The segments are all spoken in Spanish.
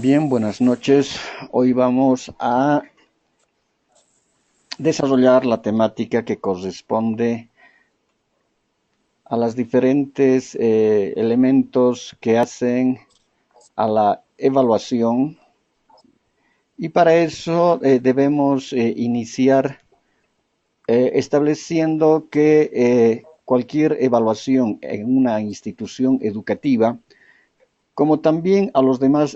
Bien, buenas noches. Hoy vamos a desarrollar la temática que corresponde a los diferentes elementos que hacen a la evaluación, y para eso debemos iniciar estableciendo que cualquier evaluación en una institución educativa, como también a los demás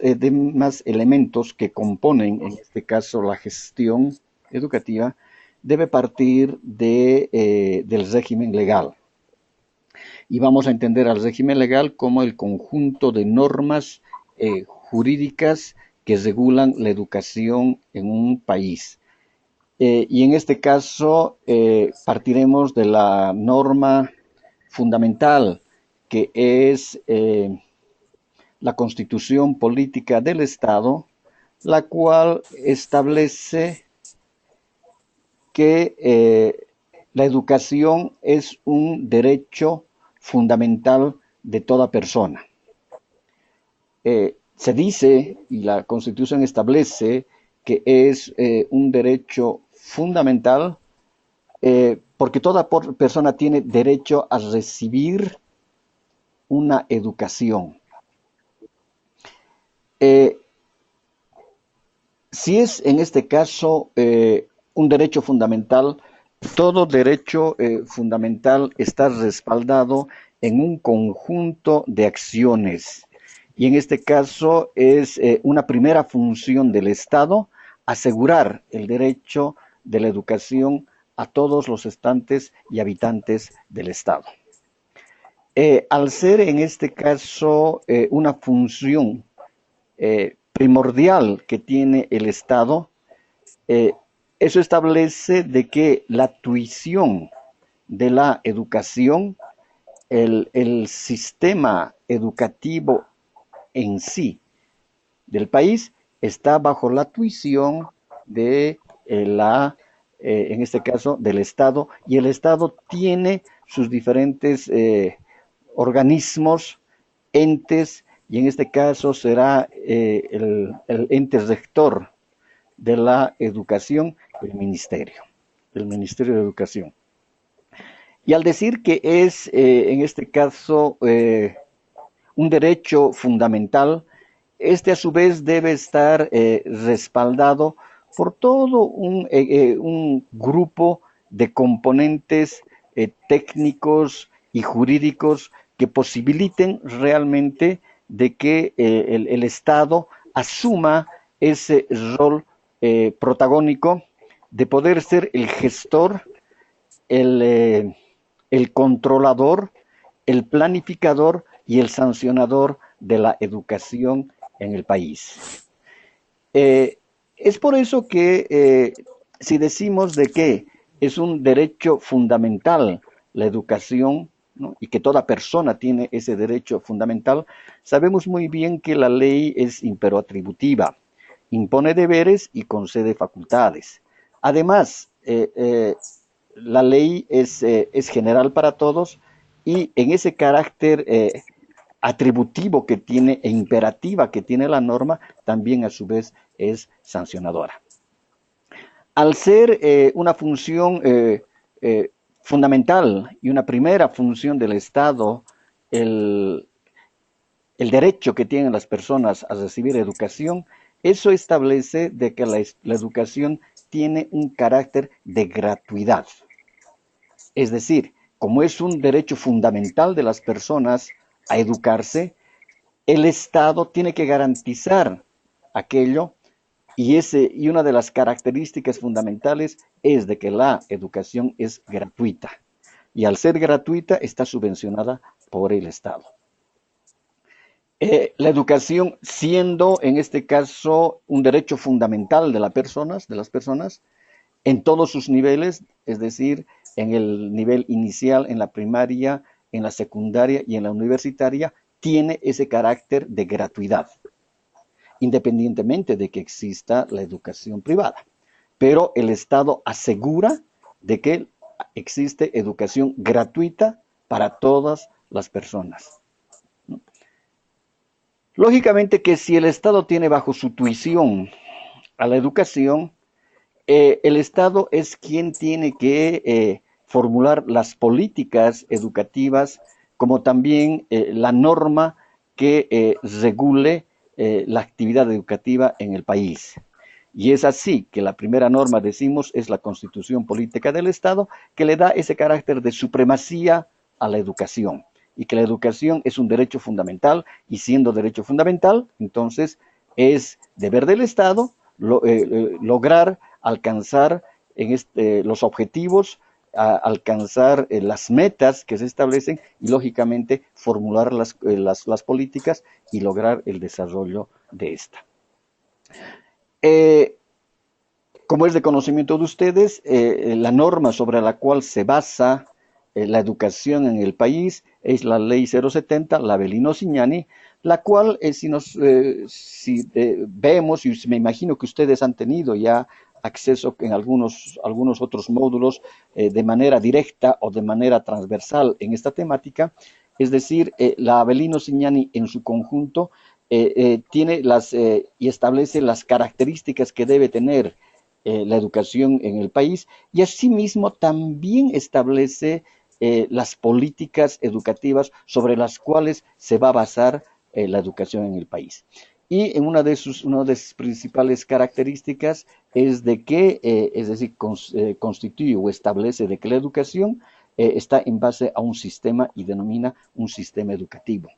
elementos que componen, en este caso, la gestión educativa, debe partir del régimen legal. Y vamos a entender al régimen legal como el conjunto de normas jurídicas que regulan la educación en un país. Y en este caso partiremos de la norma fundamental, que es la Constitución Política del Estado, la cual establece que la educación es un derecho fundamental de toda persona. Se dice, y la Constitución establece, que es un derecho fundamental porque toda persona tiene derecho a recibir una educación. Eh, Si es en este caso un derecho fundamental, todo derecho fundamental está respaldado en un conjunto de acciones. Y en este caso es una primera función del Estado asegurar el derecho de la educación a todos los estantes y habitantes del Estado. Al ser en este caso una función primordial que tiene el Estado, eh, eso establece de que la tuición de la educación, el sistema educativo en sí del país, está bajo la tuición de en este caso, del Estado, y el Estado tiene sus diferentes organismos, entes, y en este caso será el ente rector de la educación, el Ministerio de Educación. Y al decir que es, en este caso, un derecho fundamental, este a su vez debe estar respaldado por todo un grupo de componentes técnicos y jurídicos que posibiliten realmente de que el Estado asuma ese rol protagónico de poder ser el gestor, el, eh, el controlador, el planificador y el sancionador de la educación en el país. Es por eso que si decimos de que es un derecho fundamental la educación, ¿no? Y que toda persona tiene ese derecho fundamental, sabemos muy bien que la ley es imperatributiva, impone deberes y concede facultades. Además, la ley es general para todos, y en ese carácter atributivo que tiene e imperativa que tiene la norma, también a su vez es sancionadora. Al ser una función fundamental y una primera función del Estado, el, el derecho que tienen las personas a recibir educación, eso establece de que la educación tiene un carácter de gratuidad. Es decir, como es un derecho fundamental de las personas a educarse, el Estado tiene que garantizar aquello, y una de las características fundamentales es de que la educación es gratuita, y al ser gratuita está subvencionada por el Estado. La educación, siendo en este caso un derecho fundamental de las personas, en todos sus niveles, es decir, en el nivel inicial, en la primaria, en la secundaria y en la universitaria, tiene ese carácter de gratuidad, independientemente de que exista la educación privada. Pero el Estado asegura de que existe educación gratuita para todas las personas. Lógicamente que si el Estado tiene bajo su tuición a la educación, el Estado es quien tiene que formular las políticas educativas, como también la norma que regule la actividad educativa en el país. Y es así que la primera norma, decimos, es la Constitución Política del Estado, que le da ese carácter de supremacía a la educación, y que la educación es un derecho fundamental, y siendo derecho fundamental, entonces es deber del Estado lograr alcanzar los objetivos, alcanzar las metas que se establecen y lógicamente formular las políticas y lograr el desarrollo de esta. Eh, como es de conocimiento de ustedes, la norma sobre la cual se basa la educación en el país es la Ley 070, la Avelino-Signani, la cual, si vemos, y me imagino que ustedes han tenido ya acceso en algunos otros módulos de manera directa o de manera transversal en esta temática, es decir, la Avelino-Signani en su conjunto tiene y establece las características que debe tener la educación en el país, y asimismo también establece las políticas educativas sobre las cuales se va a basar la educación en el país. Y en una de sus principales características es de que, es decir, constituye o establece de que la educación está en base a un sistema y denomina un sistema educativo.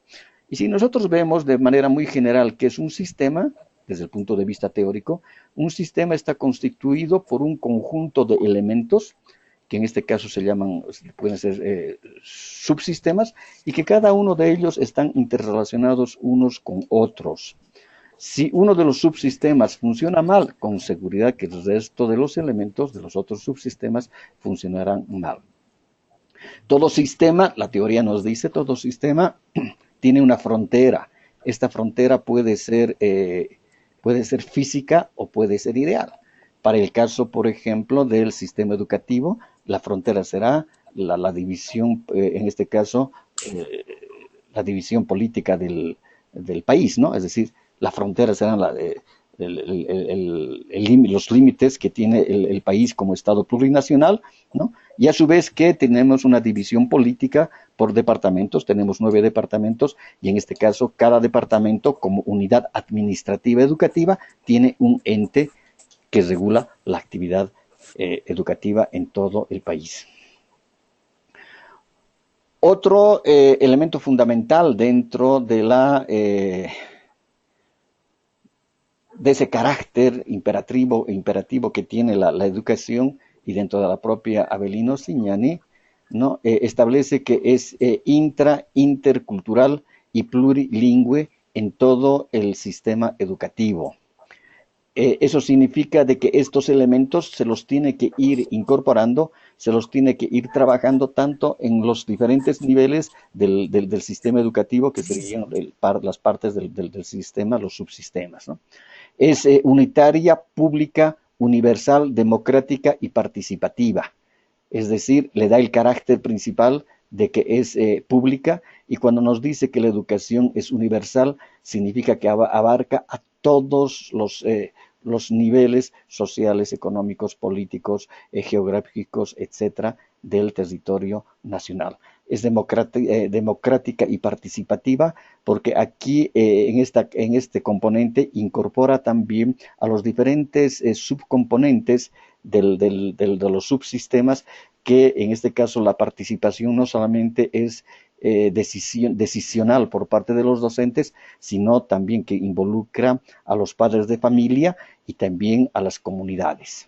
Y si nosotros vemos de manera muy general qué es un sistema, desde el punto de vista teórico, un sistema está constituido por un conjunto de elementos, que en este caso pueden ser subsistemas, y que cada uno de ellos están interrelacionados unos con otros. Si uno de los subsistemas funciona mal, con seguridad que el resto de los elementos de los otros subsistemas funcionarán mal. Todo sistema, la teoría nos dice, todo sistema tiene una frontera. Esta frontera puede ser física o puede ser ideal. Para el caso, por ejemplo, del sistema educativo, la frontera será la división, en este caso, la división política del país, ¿no? Es decir, la frontera serán los límites que tiene el país como Estado plurinacional, ¿no? Y a su vez que tenemos una división política por departamentos, tenemos 9 departamentos, y en este caso cada departamento como unidad administrativa educativa tiene un ente que regula la actividad educativa en todo el país. Otro elemento fundamental dentro de ese carácter imperativo que tiene la educación, y dentro de la propia Avelino-Signani, ¿no? Establece que es intercultural y plurilingüe en todo el sistema educativo. Eso significa de que estos elementos se los tiene que ir incorporando, se los tiene que ir trabajando tanto en los diferentes niveles del sistema educativo, que serían las partes del sistema, los subsistemas, ¿no? Es unitaria, pública, universal, democrática y participativa. Es decir, le da el carácter principal de que es pública, y cuando nos dice que la educación es universal, significa que abarca a todos los niveles sociales, económicos, políticos, geográficos, etcétera, del territorio nacional. Es democrática y participativa, porque aquí en este componente incorpora también a los diferentes subcomponentes de los subsistemas, que en este caso la participación no solamente es decisional por parte de los docentes, sino también que involucra a los padres de familia y también a las comunidades.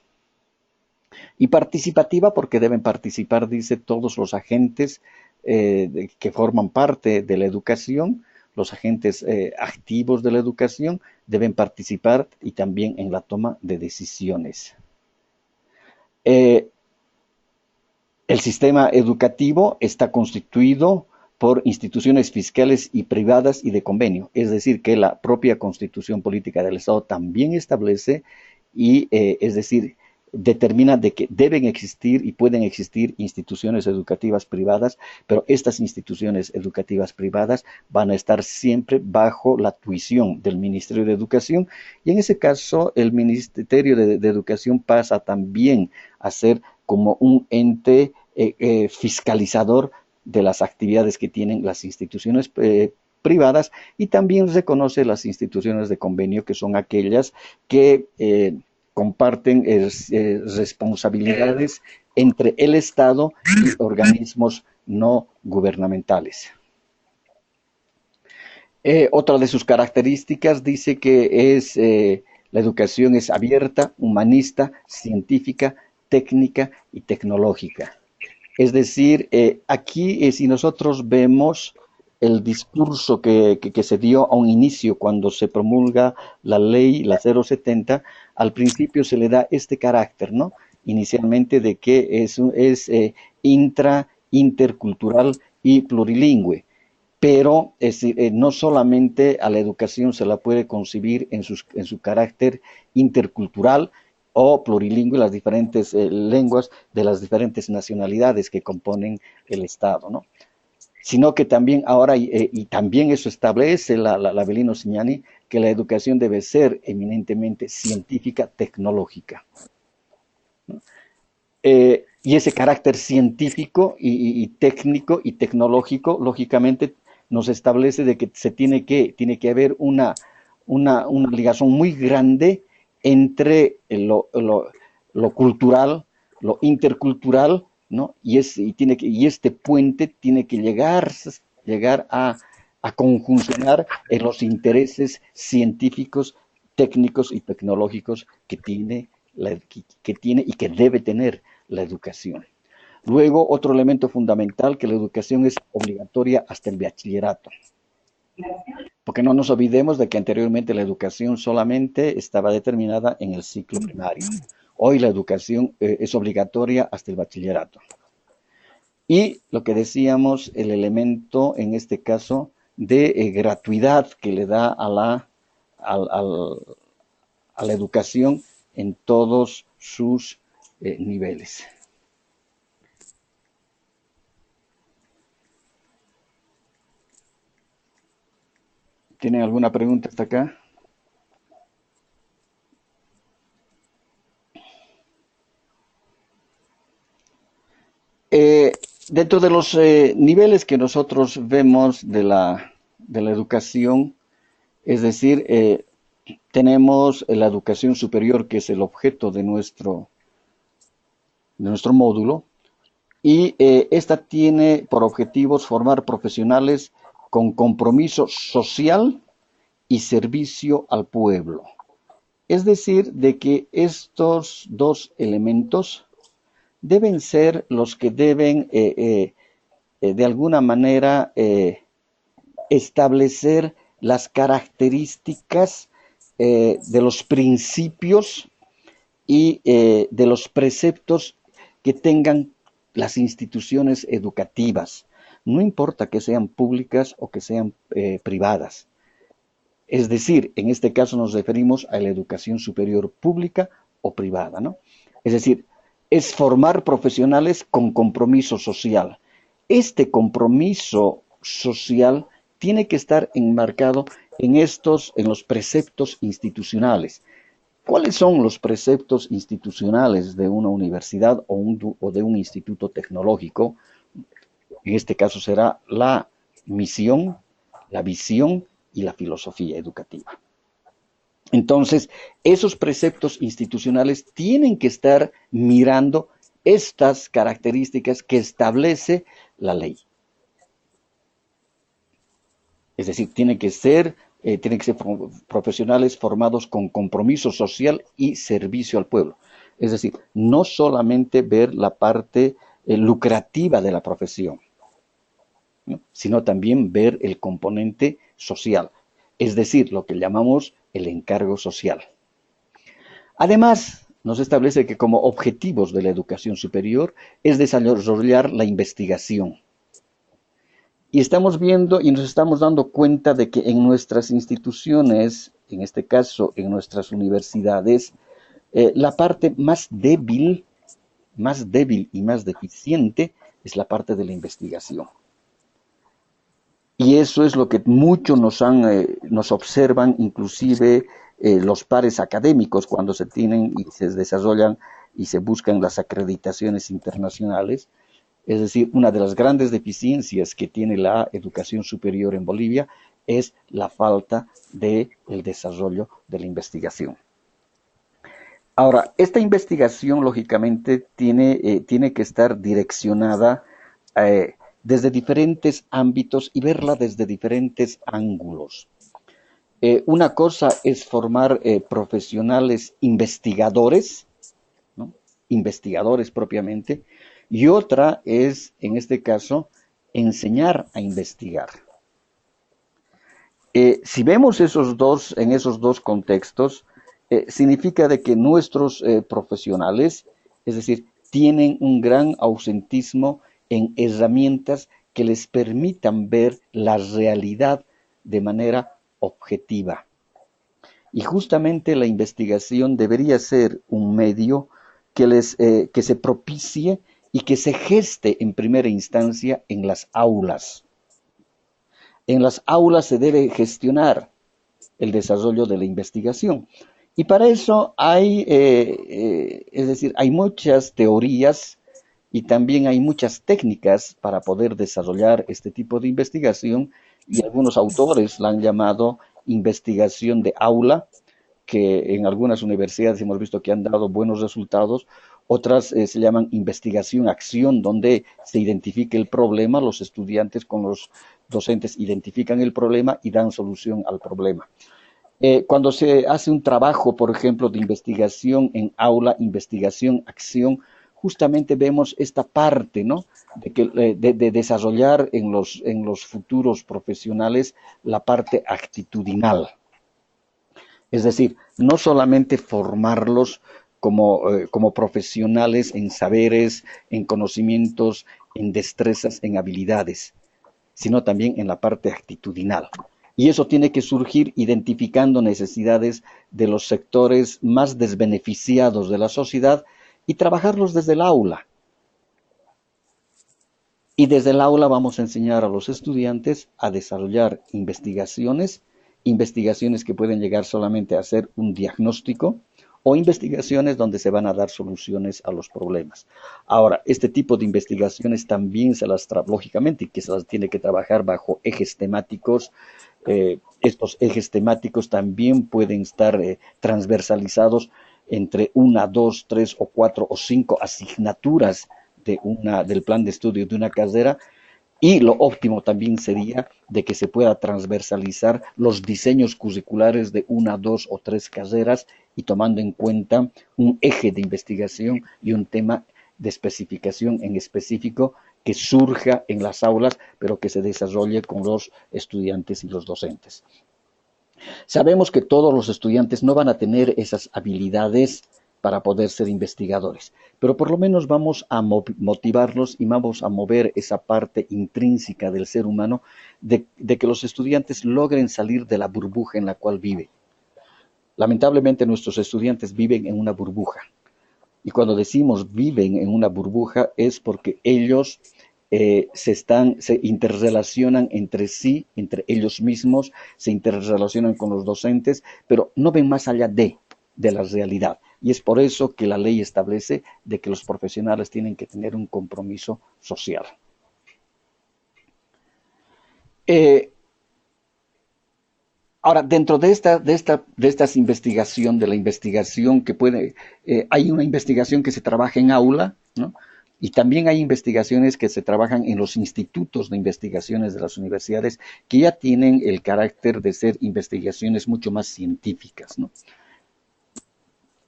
Y participativa porque deben participar, dice, todos los agentes que forman parte de la educación, los agentes activos de la educación deben participar, y también en la toma de decisiones. El sistema educativo está constituido por instituciones fiscales y privadas y de convenio, es decir, que la propia Constitución Política del Estado también establece, y es decir, determina de que deben existir y pueden existir instituciones educativas privadas, pero estas instituciones educativas privadas van a estar siempre bajo la tuición del Ministerio de Educación, y en ese caso el Ministerio de Educación pasa también a ser como un ente fiscalizador de las actividades que tienen las instituciones privadas, y también reconoce las instituciones de convenio, que son aquellas que comparten responsabilidades entre el Estado y organismos no gubernamentales. Otra de sus características dice que la educación es abierta, humanista, científica, técnica y tecnológica. Es decir, aquí si nosotros vemos el discurso que se dio a un inicio cuando se promulga la ley, la 070, al principio se le da este carácter, ¿no? Inicialmente de que es intercultural y plurilingüe, pero no solamente a la educación se la puede concebir en su carácter intercultural o plurilingüe, las diferentes lenguas de las diferentes nacionalidades que componen el Estado, ¿no? Sino que también ahora, y también eso establece la Avelino Signani, que la educación debe ser eminentemente científica, tecnológica, ¿no? Y ese carácter científico y técnico y tecnológico, lógicamente, nos establece de que tiene que haber una ligación muy grande entre lo cultural, lo intercultural, ¿no? Y este puente tiene que llegar a conjuncionar en los intereses científicos, técnicos y tecnológicos que tiene y que debe tener la educación. Luego, otro elemento fundamental, que la educación es obligatoria hasta el bachillerato. Porque no nos olvidemos de que anteriormente la educación solamente estaba determinada en el ciclo primario. Hoy la educación es obligatoria hasta el bachillerato. Y lo que decíamos, el elemento en este caso de gratuidad que le da a la educación en todos sus niveles. ¿Tienen alguna pregunta hasta acá? Dentro de los niveles que nosotros vemos de la educación, es decir, tenemos la educación superior, que es el objeto de nuestro módulo, y esta tiene por objetivos formar profesionales con compromiso social y servicio al pueblo. Es decir, de que estos dos elementos deben ser los que deben de alguna manera establecer las características de los principios y de los preceptos que tengan las instituciones educativas, no importa que sean públicas o que sean privadas. Es decir, en este caso nos referimos a la educación superior pública o privada, ¿no? Es decir, es formar profesionales con compromiso social. Este compromiso social tiene que estar enmarcado en los preceptos institucionales. ¿Cuáles son los preceptos institucionales de una universidad o de un instituto tecnológico? En este caso será la misión, la visión y la filosofía educativa. Entonces, esos preceptos institucionales tienen que estar mirando estas características que establece la ley. Es decir, tienen que ser profesionales formados con compromiso social y servicio al pueblo. Es decir, no solamente ver la parte lucrativa de la profesión, ¿no? Sino también ver el componente social, es decir, lo que llamamos el encargo social. Además, nos establece que como objetivos de la educación superior es desarrollar la investigación. Y estamos viendo y nos estamos dando cuenta de que en nuestras instituciones, en este caso en nuestras universidades, La parte más débil y más deficiente es la parte de la investigación. Y eso es lo que muchos nos observan, inclusive los pares académicos, cuando se tienen y se desarrollan y se buscan las acreditaciones internacionales. Es decir, una de las grandes deficiencias que tiene la educación superior en Bolivia es la falta del desarrollo de la investigación. Ahora, esta investigación, lógicamente, tiene que estar direccionada desde diferentes ámbitos y verla desde diferentes ángulos. Una cosa es formar profesionales investigadores, ¿no? Investigadores propiamente, y otra es, en este caso, enseñar a investigar. Si vemos en esos dos contextos, significa de que nuestros profesionales, es decir, tienen un gran ausentismo en herramientas que les permitan ver la realidad de manera objetiva. Y justamente la investigación debería ser un medio que se propicie y que se geste en primera instancia en las aulas. En las aulas se debe gestionar el desarrollo de la investigación. Y para eso es decir, hay muchas teorías y también hay muchas técnicas para poder desarrollar este tipo de investigación y algunos autores la han llamado investigación de aula, que en algunas universidades hemos visto que han dado buenos resultados, otras se llaman investigación-acción, donde se identifica el problema, los estudiantes con los docentes identifican el problema y dan solución al problema. Cuando se hace un trabajo, por ejemplo, de investigación en aula, investigación, acción, justamente vemos esta parte, ¿no? De desarrollar en los futuros profesionales la parte actitudinal. Es decir, no solamente formarlos como profesionales en saberes, en conocimientos, en destrezas, en habilidades, sino también en la parte actitudinal. Y eso tiene que surgir identificando necesidades de los sectores más desbeneficiados de la sociedad y trabajarlos desde el aula. Y desde el aula vamos a enseñar a los estudiantes a desarrollar investigaciones que pueden llegar solamente a hacer un diagnóstico o investigaciones donde se van a dar soluciones a los problemas. Ahora, este tipo de investigaciones también lógicamente, que se las tiene que trabajar bajo ejes temáticos. Estos ejes temáticos también pueden estar transversalizados entre una, dos, tres o cuatro o cinco asignaturas del plan de estudio de una carrera, y lo óptimo también sería de que se pueda transversalizar los diseños curriculares de una, dos o tres carreras y tomando en cuenta un eje de investigación y un tema de especificación en específico que surja en las aulas, pero que se desarrolle con los estudiantes y los docentes. Sabemos que todos los estudiantes no van a tener esas habilidades para poder ser investigadores, pero por lo menos vamos a motivarlos y vamos a mover esa parte intrínseca del ser humano de que los estudiantes logren salir de la burbuja en la cual viven. Lamentablemente nuestros estudiantes viven en una burbuja, y cuando decimos viven en una burbuja es porque ellos se interrelacionan entre sí, entre ellos mismos, se interrelacionan con los docentes, pero no ven más allá de la realidad. Y es por eso que la ley establece de que los profesionales tienen que tener un compromiso social. Ahora, dentro de estas investigación, de la investigación que hay una investigación que se trabaja en aula, ¿no? Y también hay investigaciones que se trabajan en los institutos de investigaciones de las universidades, que ya tienen el carácter de ser investigaciones mucho más científicas, ¿no?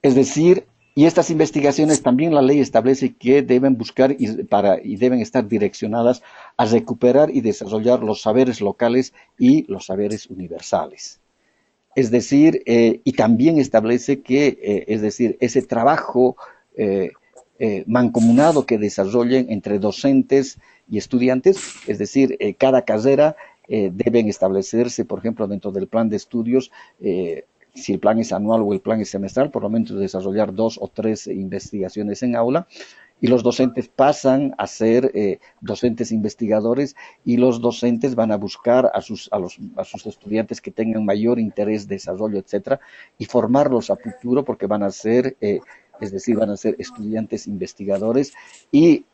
Es decir, y estas investigaciones también la ley establece que deben buscar y deben estar direccionadas a recuperar y desarrollar los saberes locales y los saberes universales. Es decir, y también establece que, es decir, ese trabajo mancomunado que desarrollen entre docentes y estudiantes, es decir, cada carrera deben establecerse, por ejemplo, dentro del plan de estudios, si el plan es anual o el plan es semestral, por lo menos desarrollar 2 o 3 investigaciones en aula, y los docentes pasan a ser docentes investigadores, y los docentes van a buscar a sus estudiantes que tengan mayor interés, desarrollo, etcétera, y formarlos a futuro porque van a ser, es decir, van a ser estudiantes investigadores, y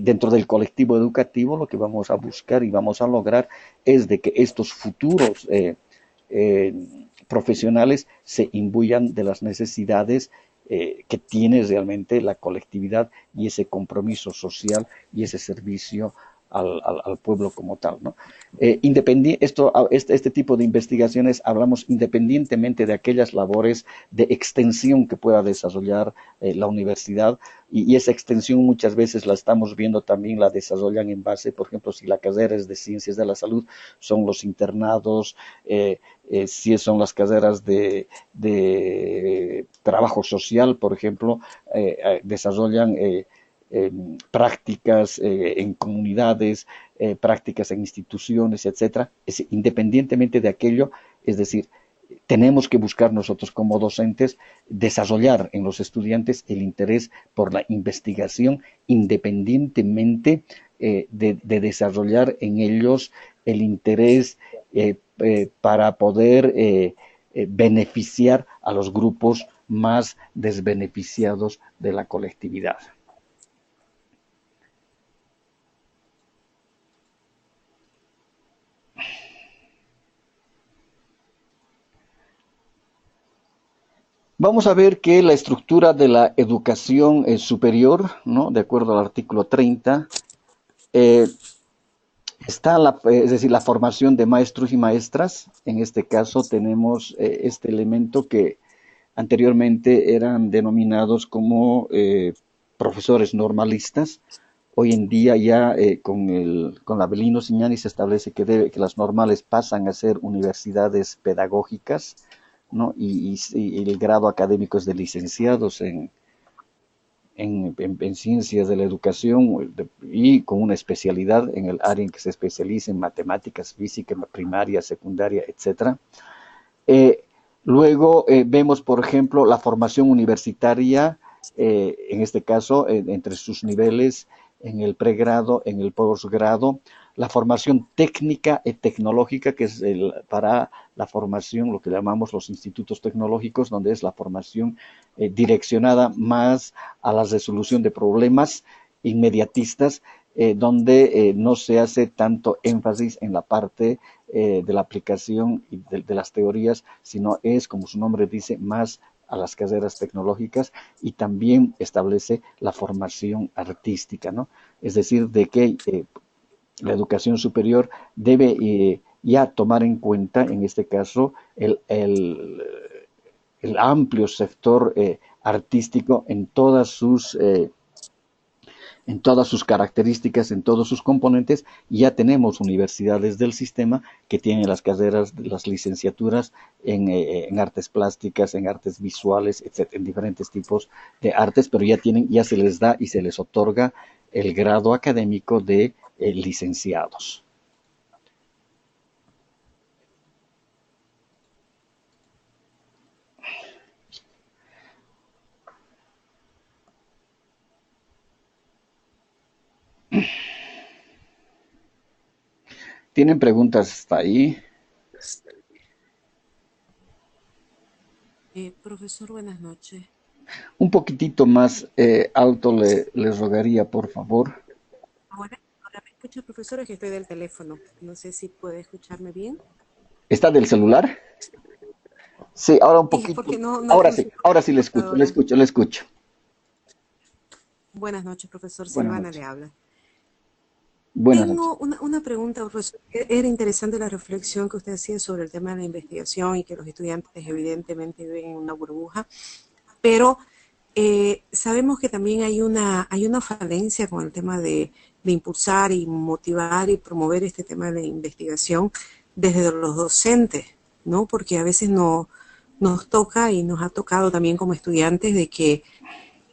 dentro del colectivo educativo lo que vamos a buscar y vamos a lograr es de que estos futuros eh, profesionales se imbuyan de las necesidades que tiene realmente la colectividad, y ese compromiso social y ese servicio al pueblo como tal, ¿no? Este tipo de investigaciones hablamos independientemente de aquellas labores de extensión que pueda desarrollar la universidad, y esa extensión muchas veces la estamos viendo también la desarrollan en base, por ejemplo, si la carrera es de ciencias de la salud, son los internados, si son las carreras de trabajo social, por ejemplo, desarrollan prácticas en comunidades, prácticas en instituciones, etcétera. Independientemente de aquello, es decir, tenemos que buscar nosotros como docentes desarrollar en los estudiantes el interés por la investigación, independientemente de desarrollar en ellos el interés para poder beneficiar a los grupos más desbeneficiados de la colectividad. Vamos a ver que la estructura de la educación superior, ¿no? De acuerdo al artículo 30, eh, está es decir, la formación de maestros y maestras. En este caso tenemos este elemento que anteriormente eran denominados como profesores normalistas. Hoy en día ya con la Avelino Siñani se establece que las normales pasan a ser universidades pedagógicas, ¿no? Y el grado académico es de licenciados en ciencias de la educación, y con una especialidad en el área en que se especializa en matemáticas, física, primaria, secundaria, etcétera. Eh, Luego vemos, por ejemplo, la formación universitaria, en este caso, entre sus niveles, en el pregrado, en el posgrado, la formación técnica y tecnológica, que es para la formación, lo que llamamos los institutos tecnológicos, donde es la formación direccionada más a la resolución de problemas inmediatistas, donde no se hace tanto énfasis en la parte de la aplicación y de las teorías, sino es, como su nombre dice, más a las carreras tecnológicas, y también establece la formación artística, ¿no? Es decir, de que la educación superior debe ya tomar en cuenta, en este caso, el amplio sector artístico en todas sus características, en todos sus componentes, y ya tenemos universidades del sistema que tienen las carreras, las licenciaturas en artes plásticas, en artes visuales, etcétera, en diferentes tipos de artes, pero ya se les da y se les otorga el grado académico de licenciados. ¿Tienen preguntas hasta ahí? Profesor, buenas noches. Un poquitito más alto les rogaría, por favor. Ahora me escucha, profesor, es que estoy del teléfono. No sé si puede escucharme bien. ¿Está del celular? Sí, ahora un Sí, es poquito. porque no funciona la Ahora sí le escucho, le computadora. escucho, le escucho. Buenas noches, profesor. Buenas Silvana le noches. habla. Buenas noches. Tengo una pregunta, profesor. Era interesante la reflexión que usted hacía sobre el tema de la investigación y que los estudiantes evidentemente viven en una burbuja, pero sabemos que también hay una falencia con el tema de impulsar y motivar y promover este tema de la investigación desde los docentes, ¿no? Porque a veces nos toca y nos ha tocado también como estudiantes de que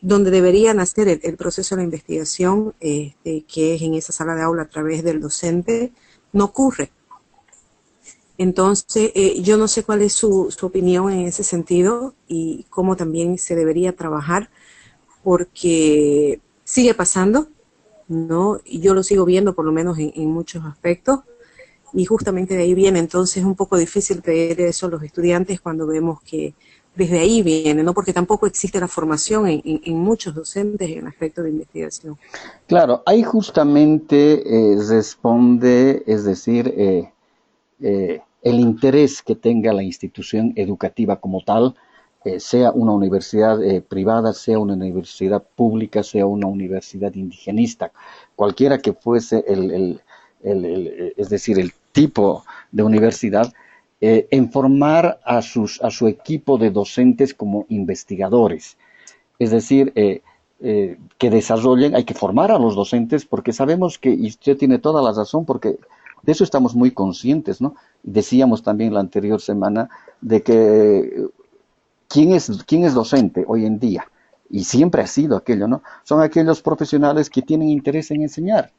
donde deberían hacer el proceso de la investigación, que es en esa sala de aula a través del docente, no ocurre. Entonces, yo no sé cuál es su opinión en ese sentido y cómo también se debería trabajar, porque sigue pasando, ¿no? Y yo lo sigo viendo por lo menos en muchos aspectos, y justamente de ahí viene. Entonces es un poco difícil pedir eso a los estudiantes cuando vemos que desde ahí viene, ¿no? Porque tampoco existe la formación en muchos docentes en el aspecto de investigación. Claro, ahí justamente responde, es decir, el interés que tenga la institución educativa como tal, sea una universidad privada, sea una universidad pública, sea una universidad indigenista, cualquiera que fuese es decir, el tipo de universidad, en formar a su equipo de docentes como investigadores. Es decir, que desarrollen, hay que formar a los docentes porque sabemos que, y usted tiene toda la razón, porque de eso estamos muy conscientes, ¿no? Decíamos también la anterior semana de que quién es docente hoy en día, y siempre ha sido aquello, ¿no? Son aquellos profesionales que tienen interés en enseñar,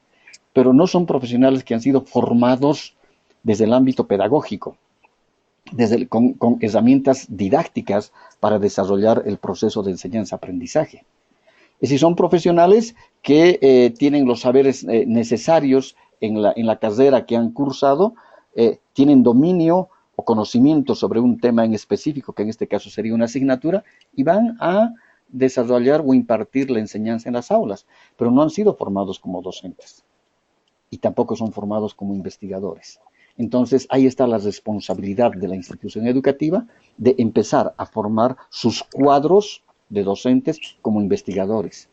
pero no son profesionales que han sido formados desde el ámbito pedagógico, con herramientas didácticas para desarrollar el proceso de enseñanza-aprendizaje. Es decir, son profesionales que tienen los saberes necesarios en la carrera que han cursado, tienen dominio o conocimiento sobre un tema en específico, que en este caso sería una asignatura, y van a desarrollar o impartir la enseñanza en las aulas, pero no han sido formados como docentes y tampoco son formados como investigadores. Entonces, ahí está la responsabilidad de la institución educativa de empezar a formar sus cuadros de docentes como investigadores.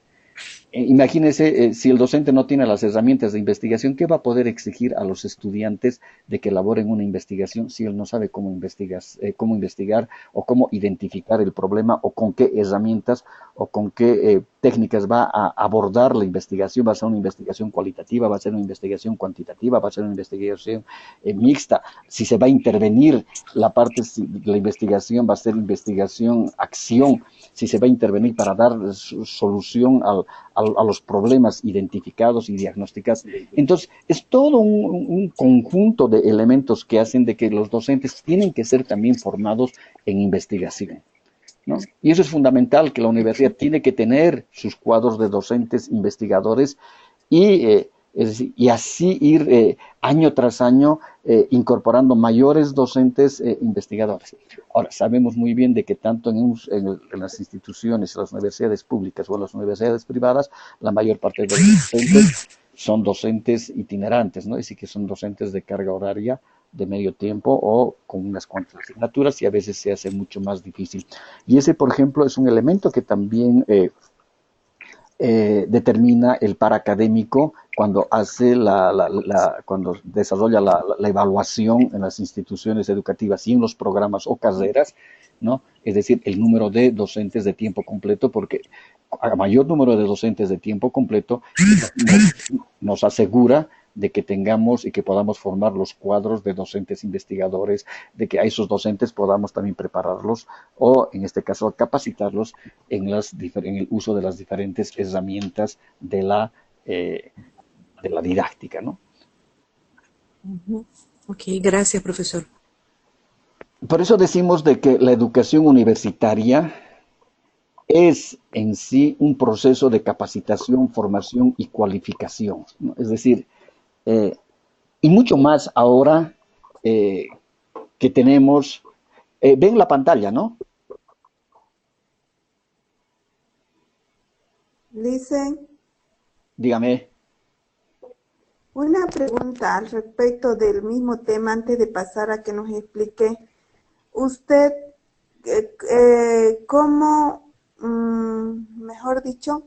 Imagínense, si el docente no tiene las herramientas de investigación, ¿qué va a poder exigir a los estudiantes de que elaboren una investigación si él no sabe cómo investigar o cómo identificar el problema o con qué herramientas o con qué técnicas va a abordar la investigación? ¿Va a ser una investigación cualitativa? ¿Va a ser una investigación cuantitativa? ¿Va a ser una investigación mixta? Si se va a intervenir la parte de la investigación, va a ser investigación acción. Si se va a intervenir para dar solución a los problemas identificados y diagnosticados. Entonces, es todo un conjunto de elementos que hacen de que los docentes tienen que ser también formados en investigación, ¿no? Y eso es fundamental, que la universidad tiene que tener sus cuadros de docentes investigadores y, es decir, y así ir año tras año incorporando mayores docentes investigadores. Ahora, sabemos muy bien de que tanto en las instituciones, en las universidades públicas o en las universidades privadas, la mayor parte de los docentes son docentes itinerantes, ¿no? Es decir, que son docentes de carga horaria de medio tiempo o con unas cuantas asignaturas, y a veces se hace mucho más difícil. Y ese, por ejemplo, es un elemento que también determina el paracadémico cuando hace cuando desarrolla la evaluación en las instituciones educativas y en los programas o carreras, ¿no? Es decir, el número de docentes de tiempo completo, porque a mayor número de docentes de tiempo completo nos asegura de que tengamos y que podamos formar los cuadros de docentes investigadores, de que a esos docentes podamos también prepararlos o, en este caso, capacitarlos en el uso de las diferentes herramientas de la didáctica, ¿no? Ujú. Ok, gracias, profesor. Por eso decimos de que la educación universitaria es en sí un proceso de capacitación, formación y cualificación, ¿no? Es decir, eh, y mucho más ahora eh, que tenemos, ven la pantalla, ¿no? Listen, Dígame. una pregunta al respecto del mismo tema antes de pasar a que nos explique. Usted, ¿cómo, mejor dicho,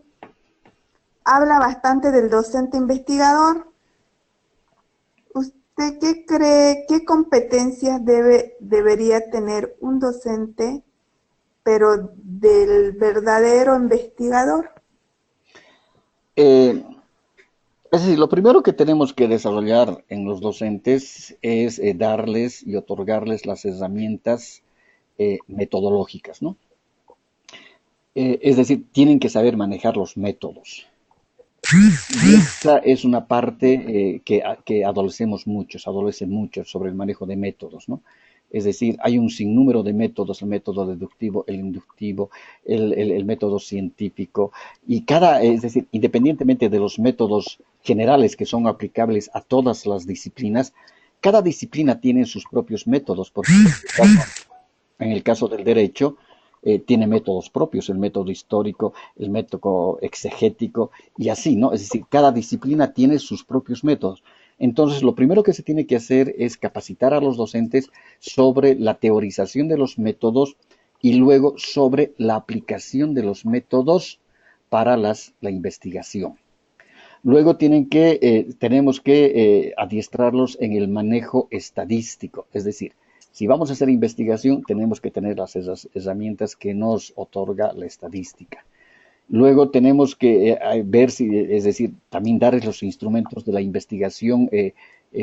habla bastante del docente investigador? ¿Usted qué cree, qué competencias debería tener un docente, pero del verdadero investigador? Eh, es decir, lo primero que tenemos que desarrollar en los docentes es darles y otorgarles las herramientas metodológicas, ¿no? Es decir, tienen que saber manejar los métodos. Y esta es una parte que adolecen mucho sobre el manejo de métodos, ¿no? Es decir, hay un sinnúmero de métodos, el método deductivo, el inductivo, el método científico, y es decir, independientemente de los métodos generales que son aplicables a todas las disciplinas, cada disciplina tiene sus propios métodos, porque en el caso del derecho, tiene métodos propios, el método histórico, el método exegético y así, ¿no? Es decir, cada disciplina tiene sus propios métodos. Entonces, lo primero que se tiene que hacer es capacitar a los docentes sobre la teorización de los métodos y luego sobre la aplicación de los métodos para la investigación. Luego tenemos que adiestrarlos en el manejo estadístico, es decir, si vamos a hacer investigación, tenemos que tener esas herramientas que nos otorga la estadística. Luego tenemos que ver es decir, también darles los instrumentos de la investigación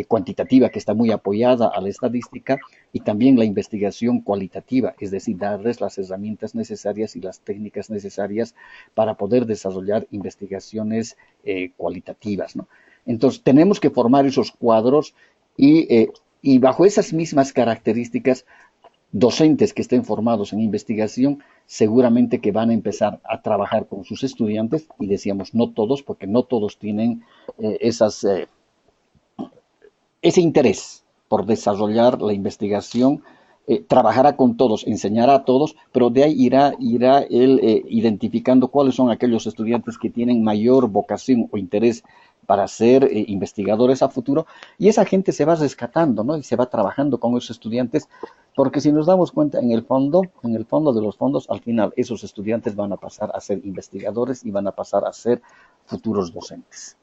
cuantitativa que está muy apoyada a la estadística y también la investigación cualitativa, es decir, darles las herramientas necesarias y las técnicas necesarias para poder desarrollar investigaciones cualitativas, ¿no? Entonces, tenemos que formar esos cuadros y bajo esas mismas características docentes que estén formados en investigación seguramente que van a empezar a trabajar con sus estudiantes y decíamos no todos porque no todos tienen ese interés por desarrollar la investigación, trabajará con todos, enseñará a todos, pero de ahí irá él identificando cuáles son aquellos estudiantes que tienen mayor vocación o interés para ser investigadores a futuro, y esa gente se va rescatando, ¿no? Y se va trabajando con esos estudiantes, porque si nos damos cuenta, en el fondo de los fondos, al final esos estudiantes van a pasar a ser investigadores y van a pasar a ser futuros docentes.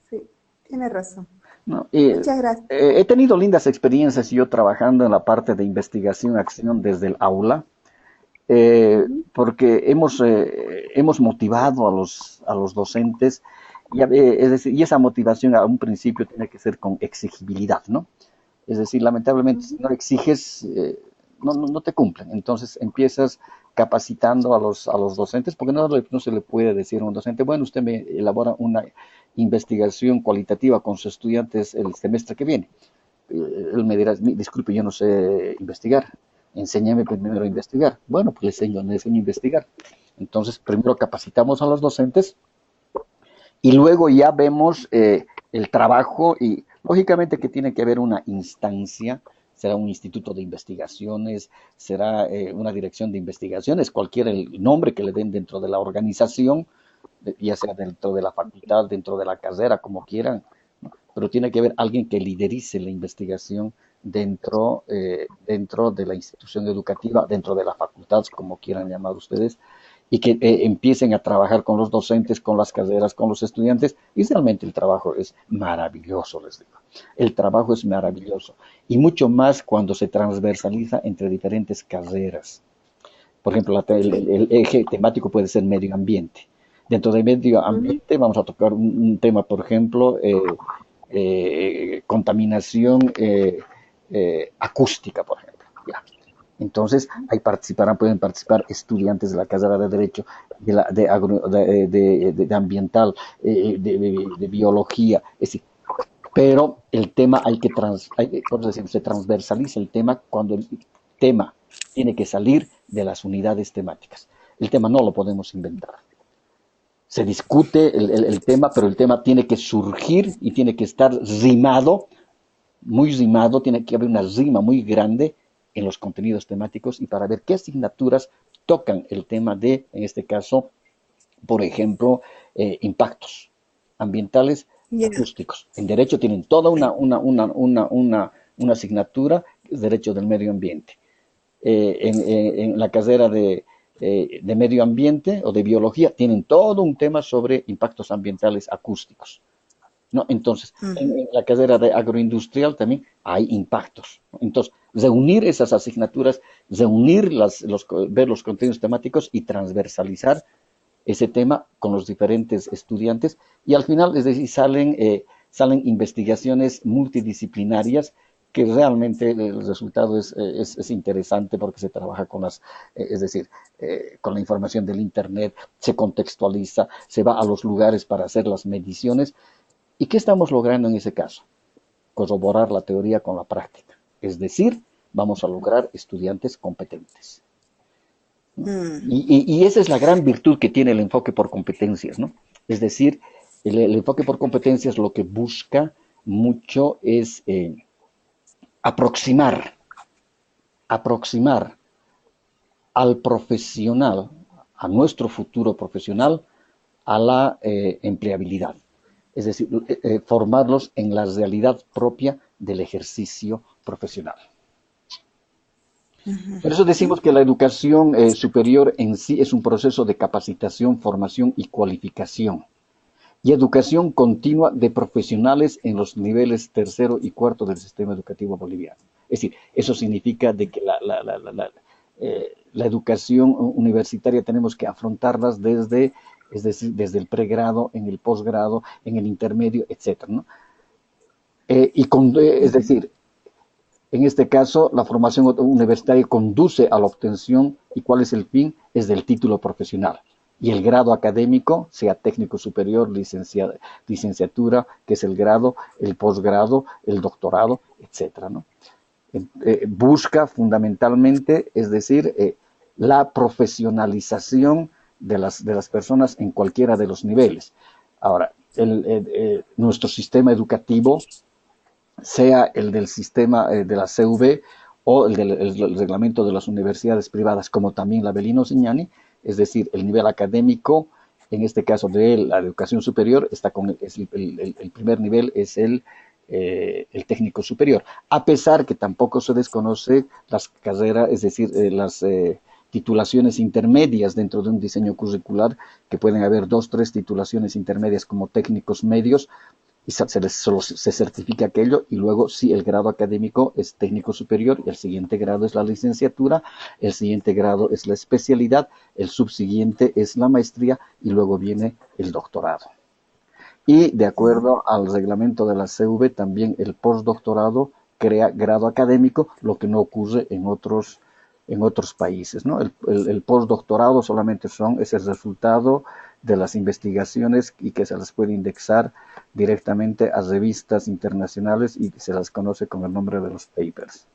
Sí, tiene razón. ¿No? Muchas gracias. He tenido lindas experiencias yo trabajando en la parte de investigación, acción desde el aula, porque hemos motivado a los docentes, es decir, y esa motivación a un principio tiene que ser con exigibilidad, ¿no? Es decir, lamentablemente, si no exiges, no te cumplen. Entonces empiezas capacitando a los docentes, porque no se le puede decir a un docente, bueno, usted me elabora una investigación cualitativa con sus estudiantes el semestre que viene. Él me dirá, disculpe, yo no sé investigar, enséñame primero a investigar. Bueno, pues le enseño a investigar. Entonces, primero capacitamos a los docentes y luego ya vemos el trabajo y lógicamente que tiene que haber una instancia, será un instituto de investigaciones, será una dirección de investigaciones, cualquier el nombre que le den dentro de la organización, ya sea dentro de la facultad, dentro de la carrera, como quieran, ¿no? Pero tiene que haber alguien que liderice la investigación dentro de la institución educativa, dentro de la facultad, como quieran llamar ustedes, y que empiecen a trabajar con los docentes, con las carreras, con los estudiantes, y realmente el trabajo es maravilloso, les digo. El trabajo es maravilloso, y mucho más cuando se transversaliza entre diferentes carreras. Por ejemplo, el eje temático puede ser medio ambiente. Dentro de medio ambiente vamos a tocar un tema, por ejemplo, contaminación acústica, por ejemplo. Ya. Entonces, pueden participar estudiantes de la carrera de Derecho, de Ambiental, de Biología, es decir, pero el tema se transversaliza el tema cuando el tema tiene que salir de las unidades temáticas. El tema no lo podemos inventar. Se discute el tema, pero el tema tiene que surgir y tiene que estar rimado, muy rimado, tiene que haber una rima muy grande en los contenidos temáticos y para ver qué asignaturas tocan el tema de, en este caso, por ejemplo, impactos ambientales acústicos. En Derecho tienen toda una asignatura, es Derecho del Medio Ambiente. En la carrera de Medio Ambiente o de Biología tienen todo un tema sobre impactos ambientales acústicos, ¿no? Entonces, en la carrera de Agroindustrial también hay impactos, ¿no? Entonces, reunir esas asignaturas, ver los contenidos temáticos y transversalizar ese tema con los diferentes estudiantes y al final, es decir, salen investigaciones multidisciplinarias que realmente el resultado es interesante porque se trabaja con es decir, con la información del Internet, se contextualiza, se va a los lugares para hacer las mediciones. ¿Y qué estamos logrando en ese caso? Corroborar la teoría con la práctica. Es decir, vamos a lograr estudiantes competentes. ¿No? Y esa es la gran virtud que tiene el enfoque por competencias, ¿no? Es decir, el enfoque por competencias lo que busca mucho es aproximar al profesional, a nuestro futuro profesional, a la empleabilidad. Es decir, formarlos en la realidad propia del ejercicio profesional. Por eso decimos que la educación superior en sí es un proceso de capacitación, formación y cualificación. Y educación continua de profesionales en los niveles tercero y cuarto del sistema educativo boliviano. Es decir, eso significa de que la educación universitaria tenemos que afrontarlas es decir, desde el pregrado, en el posgrado, en el intermedio, etcétera, ¿no? Es decir, en este caso, la formación universitaria conduce a la obtención, ¿y cuál es el fin? Es del título profesional. Y el grado académico, sea técnico superior, licenciatura, que es el grado, el posgrado, el doctorado, etcétera, ¿no? Busca fundamentalmente, es decir, la profesionalización de las personas en cualquiera de los niveles. Ahora, nuestro sistema educativo, sea el del sistema de la CV o el reglamento de las universidades privadas, como también la Belino Ziñani, es decir, el nivel académico, en este caso de la educación superior, está el primer nivel es el técnico superior, a pesar que tampoco se desconoce las carreras, es decir, las titulaciones intermedias dentro de un diseño curricular, que pueden haber 2, 3 titulaciones intermedias como técnicos medios, y solo se certifica aquello, y luego sí el grado académico es técnico superior, y el siguiente grado es la licenciatura, el siguiente grado es la especialidad, el subsiguiente es la maestría, y luego viene el doctorado. Y de acuerdo al reglamento de la CV, también el postdoctorado crea grado académico, lo que no ocurre en otros países, ¿no? El postdoctorado solamente es el resultado de las investigaciones y que se las puede indexar directamente a revistas internacionales y se las conoce con el nombre de los papers.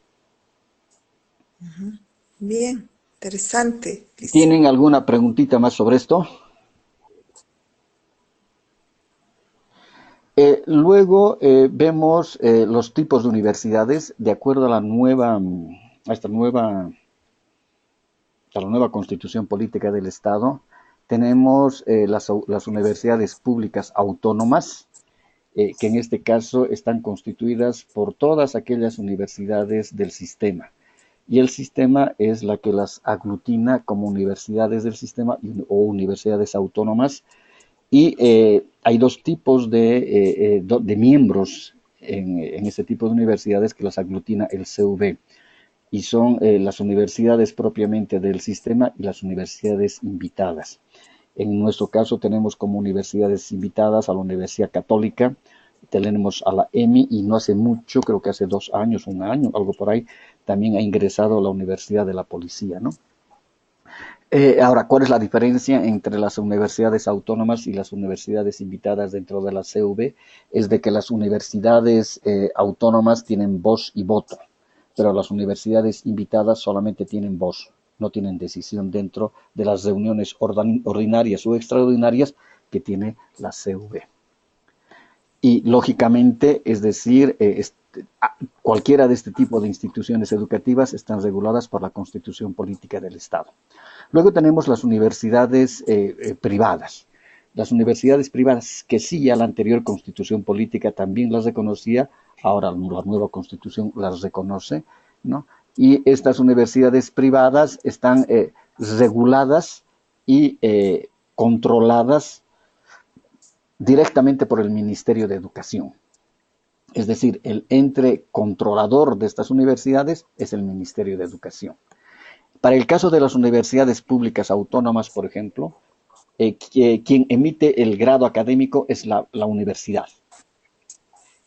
Bien, interesante. ¿Tienen alguna preguntita más sobre esto? Luego vemos los tipos de universidades de acuerdo a la nueva Constitución Política del Estado. Tenemos las universidades públicas autónomas, que en este caso están constituidas por todas aquellas universidades del sistema. Y el sistema es la que las aglutina como universidades del sistema o universidades autónomas. Y hay 2 tipos de miembros en este tipo de universidades que las aglutina el CV. Y son las universidades propiamente del sistema y las universidades invitadas. En nuestro caso tenemos como universidades invitadas a la Universidad Católica, tenemos a la EMI, y no hace mucho, creo que hace 2 años, 1 año, algo por ahí, también ha ingresado a la Universidad de la Policía, ¿no? Ahora, ¿cuál es la diferencia entre las universidades autónomas y las universidades invitadas dentro de la CV? Es de que las universidades autónomas tienen voz y voto, pero las universidades invitadas solamente tienen voz, no tienen decisión dentro de las reuniones ordinarias o extraordinarias que tiene la CV. Y lógicamente, es decir, cualquiera de este tipo de instituciones educativas están reguladas por la Constitución Política del Estado. Luego tenemos las universidades privadas. Las universidades privadas, que sí ya la anterior Constitución Política también las reconocía, ahora la nueva Constitución las reconoce, ¿no? Y estas universidades privadas están reguladas y controladas directamente por el Ministerio de Educación. Es decir, el ente controlador de estas universidades es el Ministerio de Educación. Para el caso de las universidades públicas autónomas, por ejemplo, quien emite el grado académico es la universidad.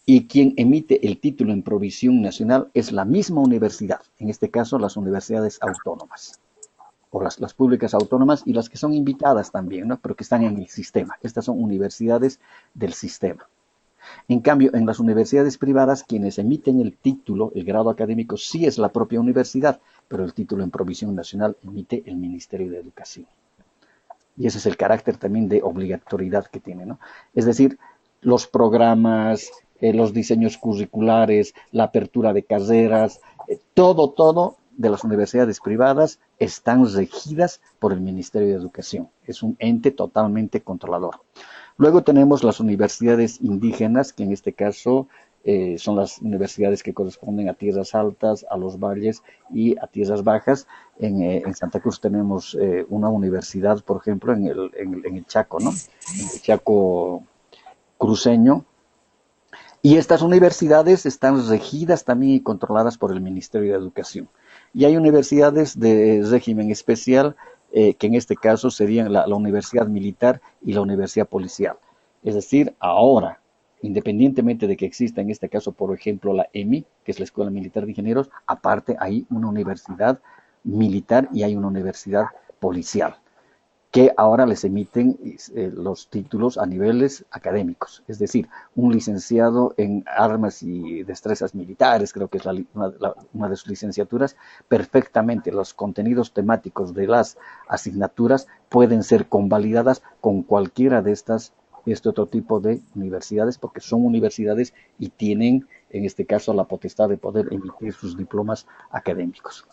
y quien emite el título en provisión nacional es la misma universidad, en este caso las universidades autónomas, o las públicas autónomas y las que son invitadas también, ¿no? Pero que están en el sistema. Estas son universidades del sistema. En cambio, en las universidades privadas, quienes emiten el título, el grado académico, sí es la propia universidad, pero el título en provisión nacional emite el Ministerio de Educación. Y ese es el carácter también de obligatoriedad que tiene, ¿no? Es decir, los programas, los diseños curriculares, la apertura de carreras, todo de las universidades privadas están regidas por el Ministerio de Educación. Es un ente totalmente controlador. Luego tenemos las universidades indígenas, que en este caso son las universidades que corresponden a tierras altas, a los valles y a tierras bajas. En Santa Cruz tenemos una universidad, por ejemplo, en el Chaco, ¿no? En el Chaco cruceño. Y estas universidades están regidas también y controladas por el Ministerio de Educación. Y hay universidades de régimen especial, que en este caso serían la Universidad Militar y la Universidad Policial. Es decir, ahora, independientemente de que exista en este caso, por ejemplo, la EMI, que es la Escuela Militar de Ingenieros, aparte hay una universidad militar y hay una universidad policial, que ahora les emiten los títulos a niveles académicos. Es decir, un licenciado en armas y destrezas militares, creo que es una de sus licenciaturas, perfectamente los contenidos temáticos de las asignaturas pueden ser convalidadas con cualquiera de este otro tipo de universidades, porque son universidades y tienen, en este caso, la potestad de poder emitir sus diplomas académicos.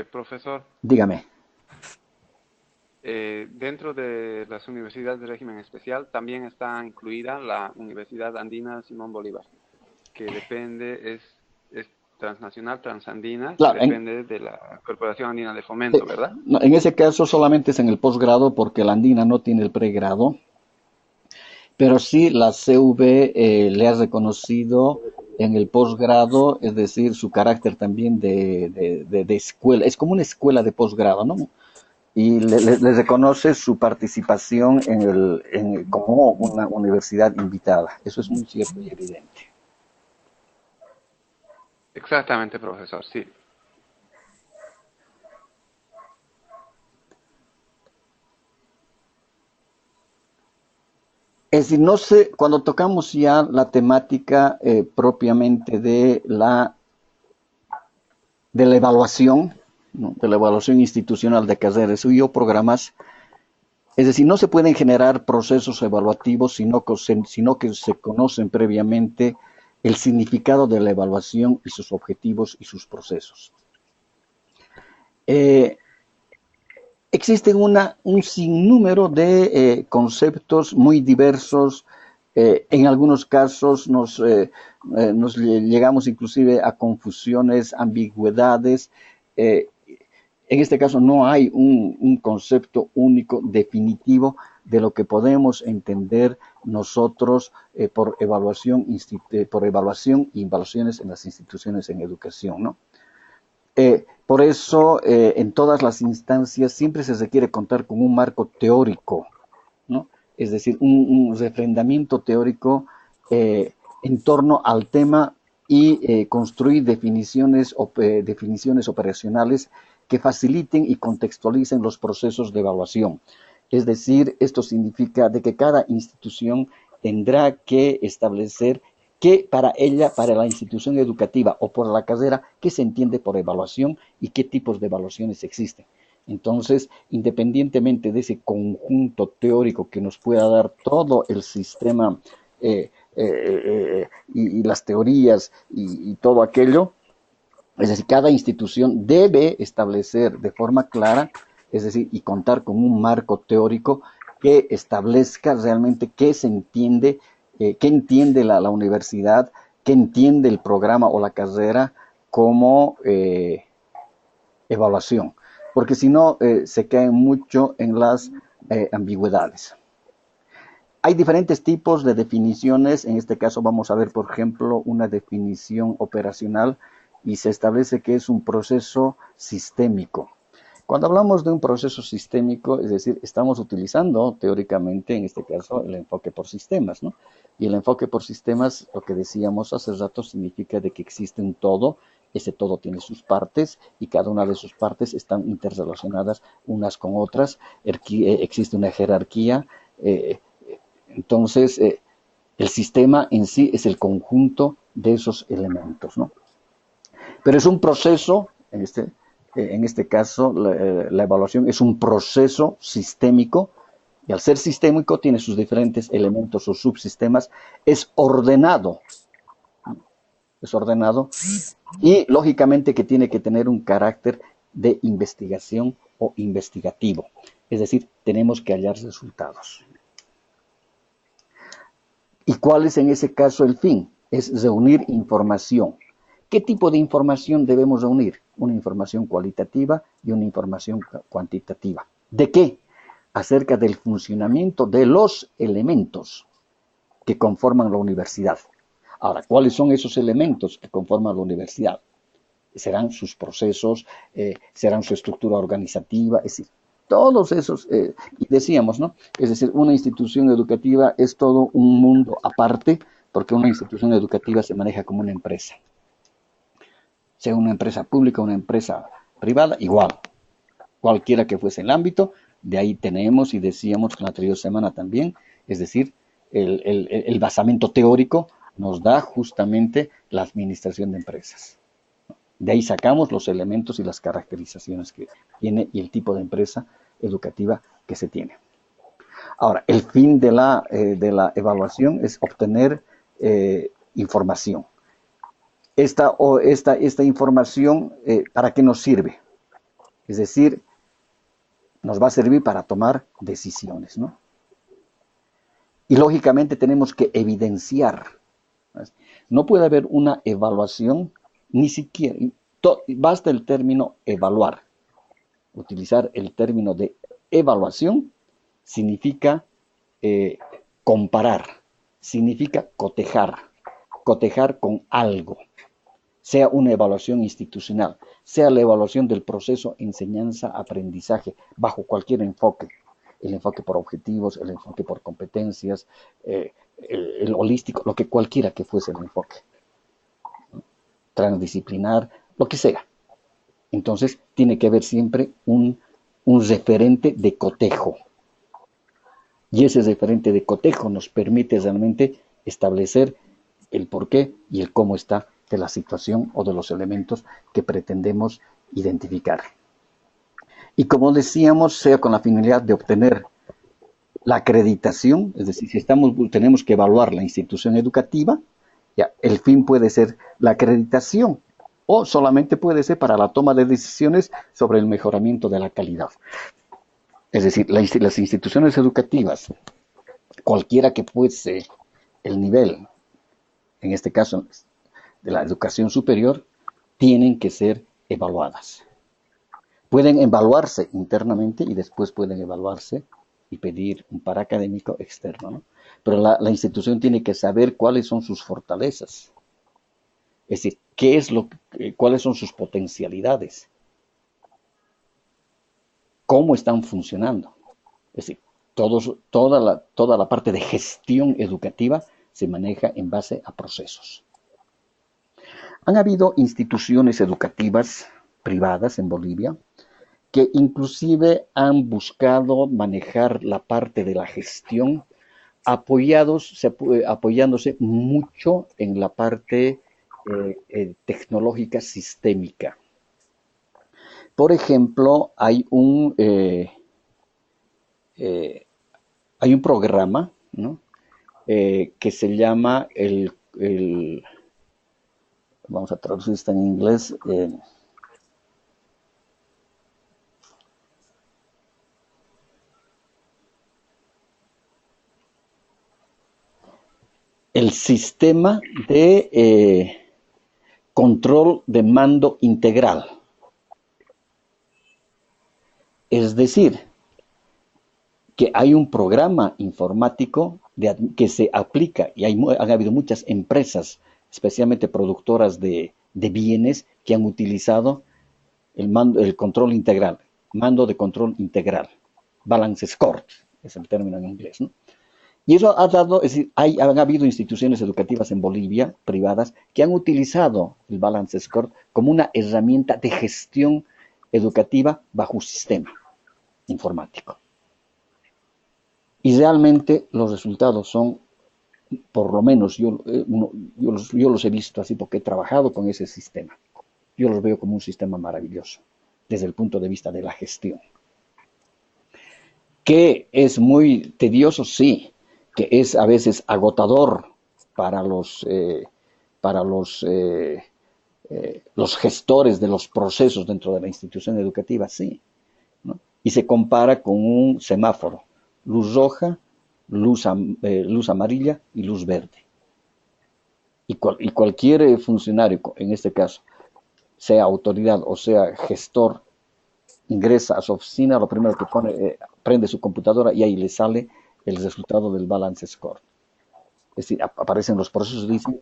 Profesor, Dígame. dentro de las universidades de régimen especial también está incluida la Universidad Andina Simón Bolívar, que depende, es transnacional, transandina, Claro, depende de la Corporación Andina de Fomento, ¿verdad? no, en ese caso solamente es en el posgrado porque la Andina no tiene el pregrado, pero sí la CV le ha reconocido en el posgrado, es decir, su carácter también de escuela, es como una escuela de posgrado, ¿no? Y le reconoce su participación como una universidad invitada. Eso es muy cierto y evidente. Exactamente, profesor, sí. Es decir, no sé, cuando tocamos ya la temática propiamente de la evaluación, ¿no? De la evaluación institucional de carreras y o programas, es decir, no se pueden generar procesos evaluativos sino que se conocen previamente el significado de la evaluación y sus objetivos y sus procesos. Existen un sinnúmero de conceptos muy diversos. En algunos casos nos llegamos inclusive a confusiones, ambigüedades. En este caso no hay un concepto único, definitivo, de lo que podemos entender nosotros por evaluación y evaluaciones en las instituciones en educación, ¿no? Por eso, en todas las instancias siempre se requiere contar con un marco teórico, ¿no? Es decir, un refrendamiento teórico en torno al tema y construir definiciones operacionales que faciliten y contextualicen los procesos de evaluación. Es decir, esto significa de que cada institución tendrá que establecer qué para ella, para la institución educativa o por la carrera, qué se entiende por evaluación y qué tipos de evaluaciones existen. Entonces, independientemente de ese conjunto teórico que nos pueda dar todo el sistema y las teorías y todo aquello, es decir, cada institución debe establecer de forma clara, es decir, y contar con un marco teórico que establezca realmente qué se entiende, qué entiende la universidad, qué entiende el programa o la carrera como evaluación, porque si no se cae mucho en las ambigüedades. Hay diferentes tipos de definiciones. En este caso vamos a ver, por ejemplo, una definición operacional y se establece que es un proceso sistémico. Cuando hablamos de un proceso sistémico, es decir, estamos utilizando teóricamente, en este caso, el enfoque por sistemas, ¿no? Y el enfoque por sistemas, lo que decíamos hace rato, significa de que existe un todo, ese todo tiene sus partes y cada una de sus partes están interrelacionadas unas con otras, existe una jerarquía, entonces el sistema en sí es el conjunto de esos elementos, ¿no? Pero es un proceso, en este caso, la evaluación es un proceso sistémico, y al ser sistémico tiene sus diferentes elementos o subsistemas, es ordenado, y lógicamente que tiene que tener un carácter de investigación o investigativo, es decir, tenemos que hallar resultados. ¿Y cuál es en ese caso el fin? Es reunir información. ¿Qué tipo de información debemos reunir? Una información cualitativa y una información cuantitativa. ¿De qué? Acerca del funcionamiento de los elementos que conforman la universidad. Ahora, ¿cuáles son esos elementos que conforman la universidad? Serán sus procesos, serán su estructura organizativa, es decir, todos esos, y decíamos, ¿no? Es decir, una institución educativa es todo un mundo aparte, porque una institución educativa se maneja como una empresa. Sea una empresa pública o una empresa privada, igual. Cualquiera que fuese el ámbito, de ahí tenemos, y decíamos la anterior semana también, es decir, el basamento teórico nos da justamente la administración de empresas. De ahí sacamos los elementos y las caracterizaciones que tiene y el tipo de empresa educativa que se tiene. Ahora, el fin de la evaluación es obtener información. Esta información, ¿para qué nos sirve? Es decir, nos va a servir para tomar decisiones, ¿no? Y lógicamente tenemos que evidenciar. No puede haber una evaluación, ni siquiera, basta el término evaluar. Utilizar el término de evaluación significa comparar, significa cotejar con algo, sea una evaluación institucional, sea la evaluación del proceso enseñanza-aprendizaje, bajo cualquier enfoque, el enfoque por objetivos, el enfoque por competencias, el holístico, lo que cualquiera que fuese el enfoque, ¿no? Transdisciplinar, lo que sea. Entonces, tiene que haber siempre un referente de cotejo. Y ese referente de cotejo nos permite realmente establecer el porqué y el cómo está de la situación o de los elementos que pretendemos identificar. Y como decíamos, sea con la finalidad de obtener la acreditación, es decir, si tenemos que evaluar la institución educativa, ya, el fin puede ser la acreditación, o solamente puede ser para la toma de decisiones sobre el mejoramiento de la calidad. Es decir, las instituciones educativas, cualquiera que fuese el nivel, en este caso de la educación superior, tienen que ser evaluadas. Pueden evaluarse internamente y después pueden evaluarse y pedir un paracadémico externo, ¿no? Pero la institución tiene que saber cuáles son sus fortalezas. Es decir, cuáles son sus potencialidades, cómo están funcionando. Es decir, toda la parte de gestión educativa se maneja en base a procesos. Han habido instituciones educativas privadas en Bolivia que inclusive han buscado manejar la parte de la gestión apoyándose mucho en la parte tecnológica sistémica. Por ejemplo, hay un programa, ¿no? Que se llama vamos a traducir esto en inglés, el sistema de control de mando integral. Es decir, que hay un programa informático que se aplica, y han habido muchas empresas, especialmente productoras de bienes, que han utilizado el control integral. mando de control integral, balance score, es el término en inglés, ¿no? Y eso ha dado, es decir, han habido instituciones educativas en Bolivia, privadas, que han utilizado el balance score como una herramienta de gestión educativa bajo un sistema informático. Y realmente los resultados son, por lo menos yo los he visto así porque he trabajado con ese sistema. Yo los veo como un sistema maravilloso desde el punto de vista de la gestión. ¿Que es muy tedioso? Sí. Que es a veces agotador para los gestores de los procesos dentro de la institución educativa, sí, ¿no? Y se compara con un semáforo, luz roja, luz amarilla y luz verde. Y cualquier funcionario, en este caso, sea autoridad o sea gestor, ingresa a su oficina, lo primero que pone, prende su computadora y ahí le sale el resultado del balance score. Es decir, aparecen los procesos, dicen,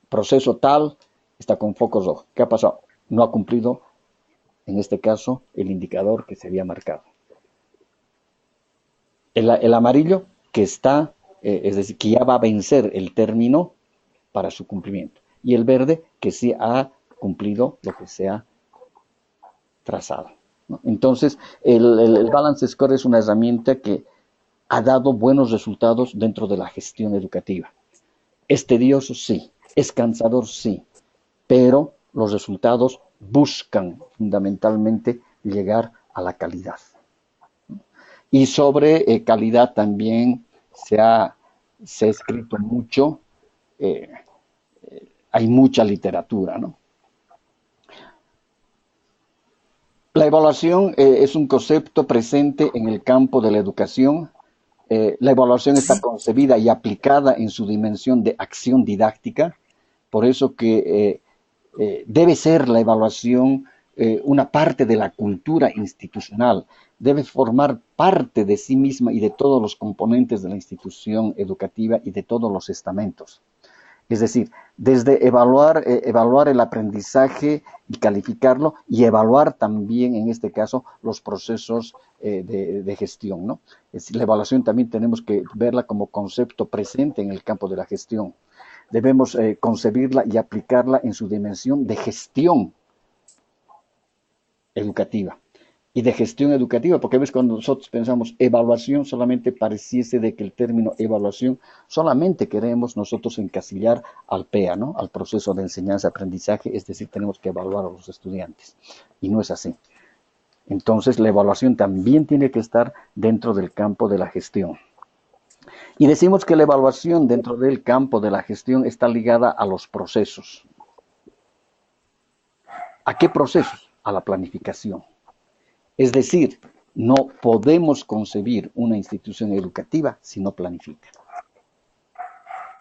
proceso tal está con foco rojo. ¿Qué ha pasado? No ha cumplido, en este caso, el indicador que se había marcado. El amarillo que está, es decir, que ya va a vencer el término para su cumplimiento. Y el verde que sí ha cumplido lo que se ha trazado, ¿no? Entonces, el balance score es una herramienta que ha dado buenos resultados dentro de la gestión educativa. ¿Es tedioso? Sí. ¿Es cansador? Sí. Pero los resultados buscan fundamentalmente llegar a la calidad. Y sobre calidad también se ha escrito mucho, hay mucha literatura, ¿no? La evaluación es un concepto presente en el campo de la educación. La evaluación está concebida y aplicada en su dimensión de acción didáctica, por eso que debe ser la evaluación una parte de la cultura institucional, debe formar parte de sí misma y de todos los componentes de la institución educativa y de todos los estamentos. Es decir, desde evaluar el aprendizaje y calificarlo, y evaluar también, en este caso, los procesos de gestión, ¿no? Es decir, la evaluación también tenemos que verla como concepto presente en el campo de la gestión. Debemos concebirla y aplicarla en su dimensión de gestión educativa. Y de gestión educativa, porque a veces cuando nosotros pensamos evaluación, solamente pareciese de que el término evaluación solamente queremos nosotros encasillar al PEA, ¿no? Al proceso de enseñanza-aprendizaje, es decir, tenemos que evaluar a los estudiantes. Y no es así. Entonces, la evaluación también tiene que estar dentro del campo de la gestión. Y decimos que la evaluación dentro del campo de la gestión está ligada a los procesos. ¿A qué procesos? A la planificación. Es decir, no podemos concebir una institución educativa si no planifica.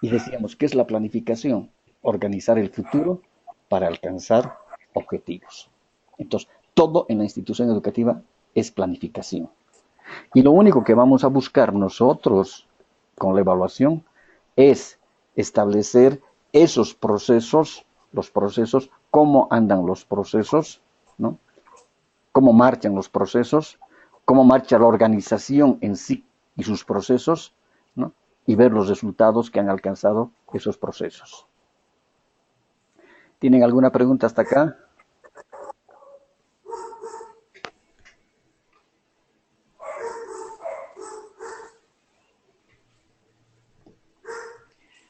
Y decíamos, ¿qué es la planificación? Organizar el futuro para alcanzar objetivos. Entonces, todo en la institución educativa es planificación. Y lo único que vamos a buscar nosotros con la evaluación es establecer esos procesos, los procesos, cómo andan los procesos, ¿no? Cómo marchan los procesos, cómo marcha la organización en sí y sus procesos, ¿no? Y ver los resultados que han alcanzado esos procesos. ¿Tienen alguna pregunta hasta acá?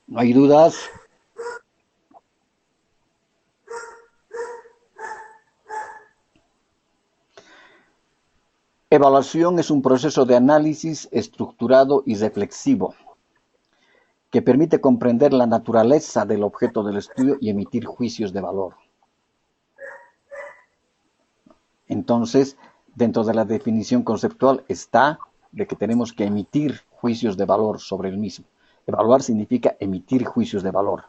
¿No hay dudas? Evaluación es un proceso de análisis estructurado y reflexivo que permite comprender la naturaleza del objeto del estudio y emitir juicios de valor. Entonces, dentro de la definición conceptual está de que tenemos que emitir juicios de valor sobre el mismo. Evaluar significa emitir juicios de valor.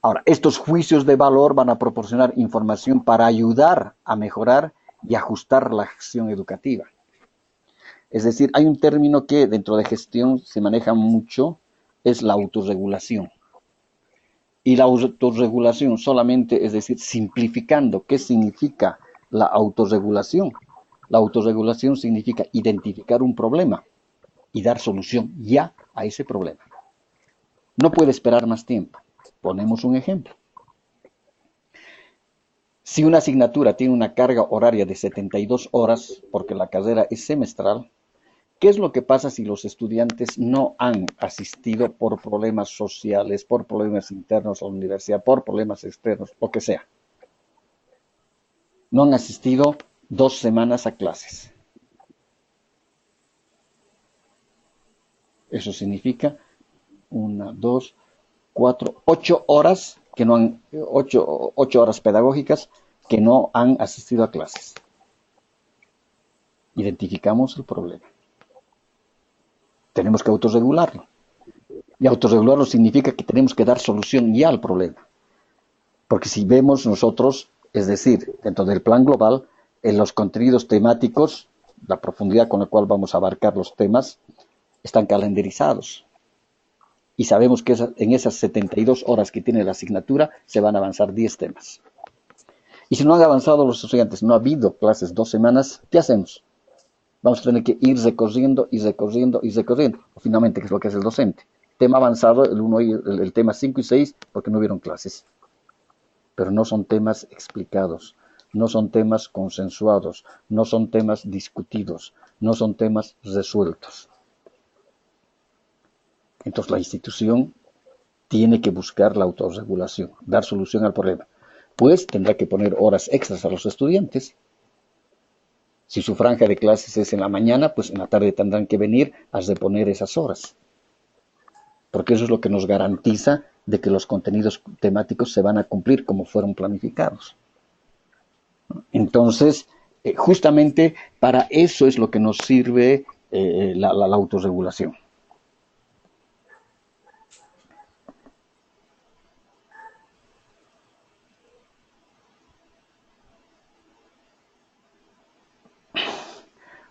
Ahora, estos juicios de valor van a proporcionar información para ayudar a mejorar y ajustar la acción educativa. Es decir, hay un término que dentro de gestión se maneja mucho, es la autorregulación. Y la autorregulación solamente, es decir, simplificando, ¿qué significa la autorregulación. La autorregulación significa identificar un problema y dar solución ya a ese problema. No puede esperar más tiempo. Ponemos un ejemplo. Si una asignatura tiene una carga horaria de 72 horas, porque la carrera es semestral, ¿qué es lo que pasa si los estudiantes no han asistido por problemas sociales, por problemas internos a la universidad, por problemas externos, lo que sea? No han asistido 2 semanas a clases. Eso significa 1, 2, 4, 8 horas que no han, 8 horas pedagógicas que no han asistido a clases. Identificamos el problema. Tenemos que autorregularlo. Y autorregularlo significa que tenemos que dar solución ya al problema. Porque si vemos nosotros, es decir, dentro del plan global, en los contenidos temáticos, la profundidad con la cual vamos a abarcar los temas, están calendarizados. Y sabemos que en esas 72 horas que tiene la asignatura, se van a avanzar 10 temas. Y si no han avanzado los estudiantes, no ha habido clases 2 semanas, ¿qué hacemos? Vamos a tener que ir recorriendo y recorriendo y recorriendo. O finalmente, ¿qué es lo que hace el docente? Tema avanzado, el tema 5 y 6, porque no hubieron clases. Pero no son temas explicados, no son temas consensuados, no son temas discutidos, no son temas resueltos. Entonces la institución tiene que buscar la autorregulación, dar solución al problema. Pues tendrá que poner horas extras a los estudiantes. Si su franja de clases es en la mañana, pues en la tarde tendrán que venir a reponer esas horas. Porque eso es lo que nos garantiza de que los contenidos temáticos se van a cumplir como fueron planificados. Entonces, justamente para eso es lo que nos sirve la autorregulación.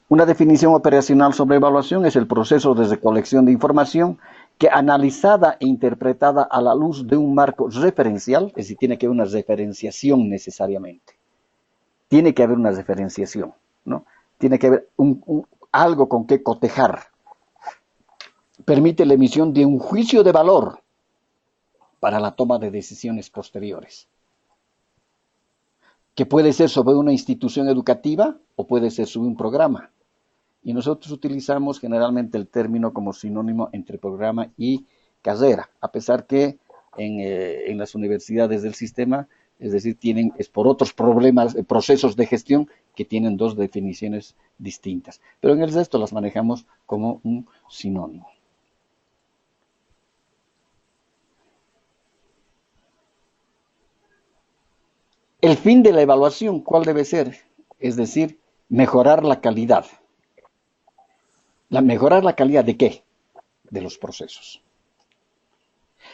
Una definición operacional sobre evaluación es el proceso de recolección de información que analizada e interpretada a la luz de un marco referencial, es decir, tiene que haber una referenciación necesariamente. Tiene que haber una referenciación, ¿no? Tiene que haber algo con que cotejar. Permite la emisión de un juicio de valor para la toma de decisiones posteriores, que puede ser sobre una institución educativa o puede ser sobre un programa. Y nosotros utilizamos generalmente el término como sinónimo entre programa y carrera, a pesar que en las universidades del sistema, es decir, es por otros problemas, procesos de gestión que tienen 2 definiciones distintas. Pero en el resto las manejamos como un sinónimo. El fin de la evaluación, ¿cuál debe ser? Es decir, mejorar la calidad. ¿Mejorar la calidad de qué? De los procesos.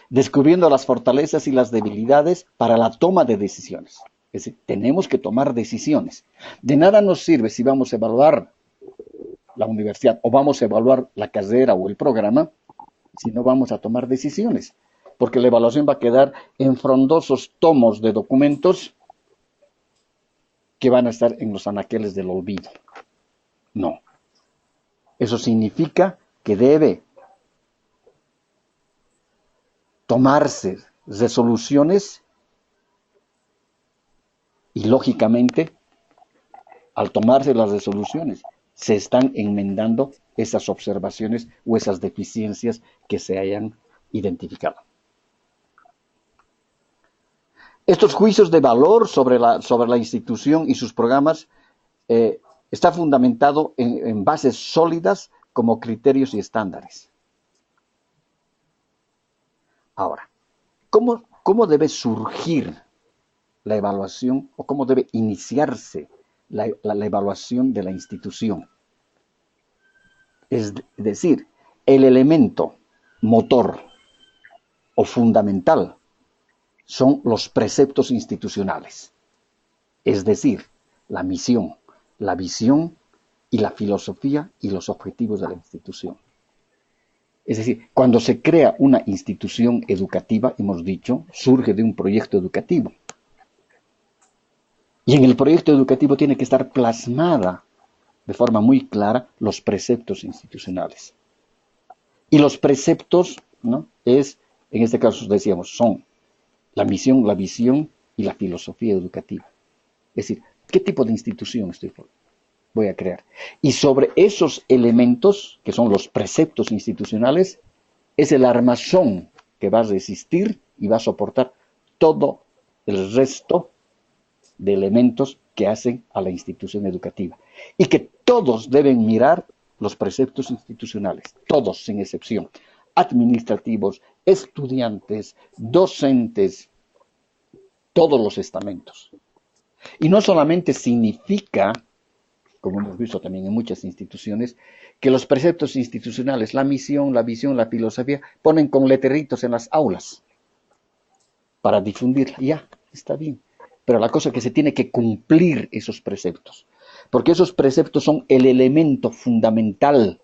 Descubriendo las fortalezas y las debilidades para la toma de decisiones. Es decir, tenemos que tomar decisiones. De nada nos sirve si vamos a evaluar la universidad o vamos a evaluar la carrera o el programa si no vamos a tomar decisiones. Porque la evaluación va a quedar en frondosos tomos de documentos que van a estar en los anaqueles del olvido. No. Eso significa que debe tomarse resoluciones y, lógicamente, al tomarse las resoluciones, se están enmendando esas observaciones o esas deficiencias que se hayan identificado. Estos juicios de valor sobre la institución y sus programas está fundamentado en bases sólidas como criterios y estándares. Ahora, ¿cómo debe surgir la evaluación o cómo debe iniciarse la evaluación de la institución? Es decir, el elemento motor o fundamental son los preceptos institucionales, es decir, la misión, la visión y la filosofía y los objetivos de la institución. Es decir, cuando se crea una institución educativa, hemos dicho, surge de un proyecto educativo. Y en el proyecto educativo tiene que estar plasmada de forma muy clara los preceptos institucionales. Y los preceptos, ¿no? En este caso decíamos, son la misión, la visión y la filosofía educativa. Es decir, ¿qué tipo de institución voy a crear? Y sobre esos elementos, que son los preceptos institucionales, es el armazón que va a resistir y va a soportar todo el resto de elementos que hacen a la institución educativa. Y que todos deben mirar los preceptos institucionales, todos sin excepción, administrativos, estudiantes, docentes, todos los estamentos. Y no solamente significa, como hemos visto también en muchas instituciones, que los preceptos institucionales, la misión, la visión, la filosofía, ponen con letreritos en las aulas para difundirla. Ya, está bien. Pero la cosa es que se tiene que cumplir esos preceptos, porque esos preceptos son el elemento fundamental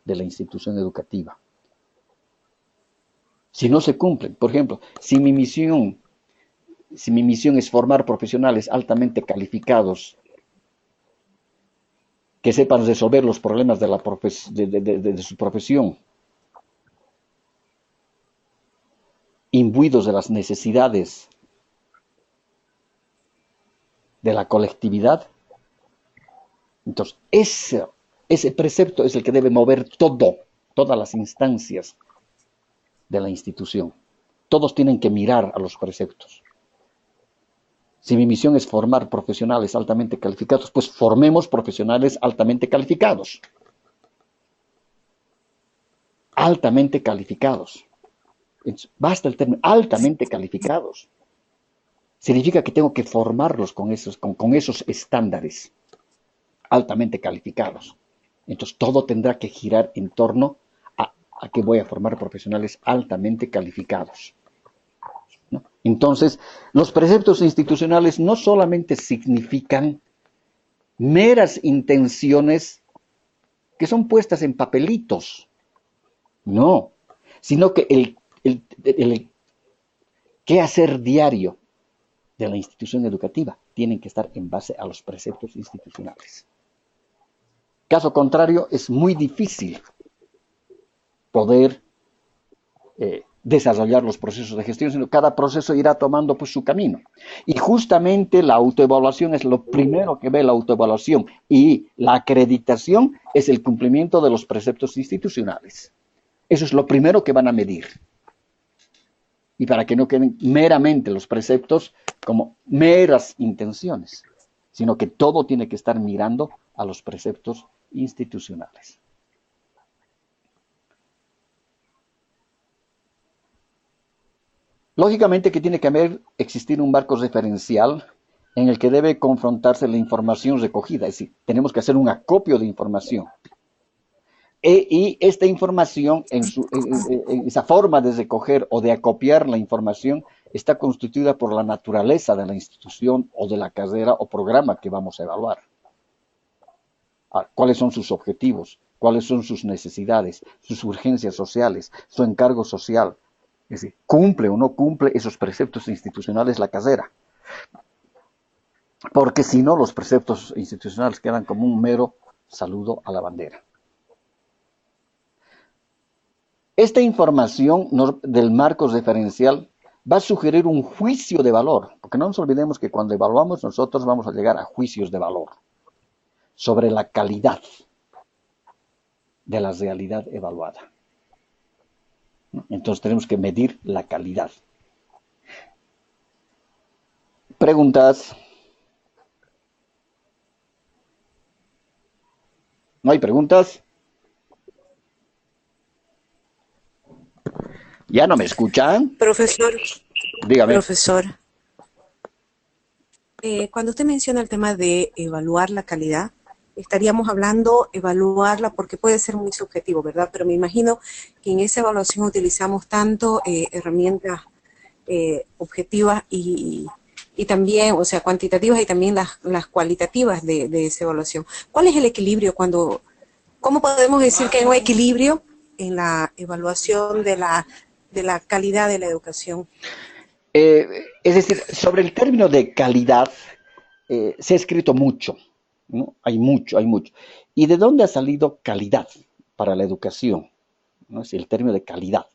de la institución educativa. Si no se cumplen, por ejemplo, si mi misión es formar profesionales altamente calificados que sepan resolver los problemas de su profesión, imbuidos de las necesidades de la colectividad, entonces ese precepto es el que debe mover todas las instancias de la institución. Todos tienen que mirar a los preceptos. Si mi misión es formar profesionales altamente calificados, pues formemos profesionales altamente calificados. Altamente calificados. Basta el término altamente calificados. Significa que tengo que formarlos con esos estándares altamente calificados. Entonces todo tendrá que girar en torno a que voy a formar profesionales altamente calificados, ¿no? Entonces, los preceptos institucionales no solamente significan meras intenciones que son puestas en papelitos, no, sino que el quehacer diario de la institución educativa tienen que estar en base a los preceptos institucionales. Caso contrario, es muy difícil poder desarrollar los procesos de gestión, sino cada proceso irá tomando pues su camino. Y justamente la autoevaluación es lo primero que ve la autoevaluación, y la acreditación es el cumplimiento de los preceptos institucionales. Eso es lo primero que van a medir. Y para que no queden meramente los preceptos como meras intenciones, sino que todo tiene que estar mirando a los preceptos institucionales. Lógicamente que tiene que existir un marco referencial en el que debe confrontarse la información recogida, es decir, tenemos que hacer un acopio de información. Y esta información, en esa forma de recoger o de acopiar la información, está constituida por la naturaleza de la institución o de la carrera o programa que vamos a evaluar. ¿Cuáles son sus objetivos? ¿Cuáles son sus necesidades? Sus urgencias sociales, su encargo social. Es decir, ¿cumple o no cumple esos preceptos institucionales la carrera? Porque si no, los preceptos institucionales quedan como un mero saludo a la bandera. Esta información del marco referencial va a sugerir un juicio de valor, porque no nos olvidemos que cuando evaluamos nosotros vamos a llegar a juicios de valor sobre la calidad de la realidad evaluada. Entonces tenemos que medir la calidad. ¿Preguntas? ¿No hay preguntas? ¿Ya no me escuchan? Profesor, Dígame. profesor, cuando usted menciona el tema de evaluar la calidad, estaríamos hablando evaluarla porque puede ser muy subjetivo, ¿verdad? Pero me imagino que en esa evaluación utilizamos tanto herramientas objetivas y también, o sea, cuantitativas y también las cualitativas de esa evaluación. ¿Cuál es el equilibrio cómo podemos decir que hay un equilibrio en la evaluación de la calidad de la educación? Es decir, sobre el término de calidad, se ha escrito mucho, ¿no? Hay mucho, hay mucho. ¿Y de dónde ha salido calidad para la educación? ¿No? Es el término de calidad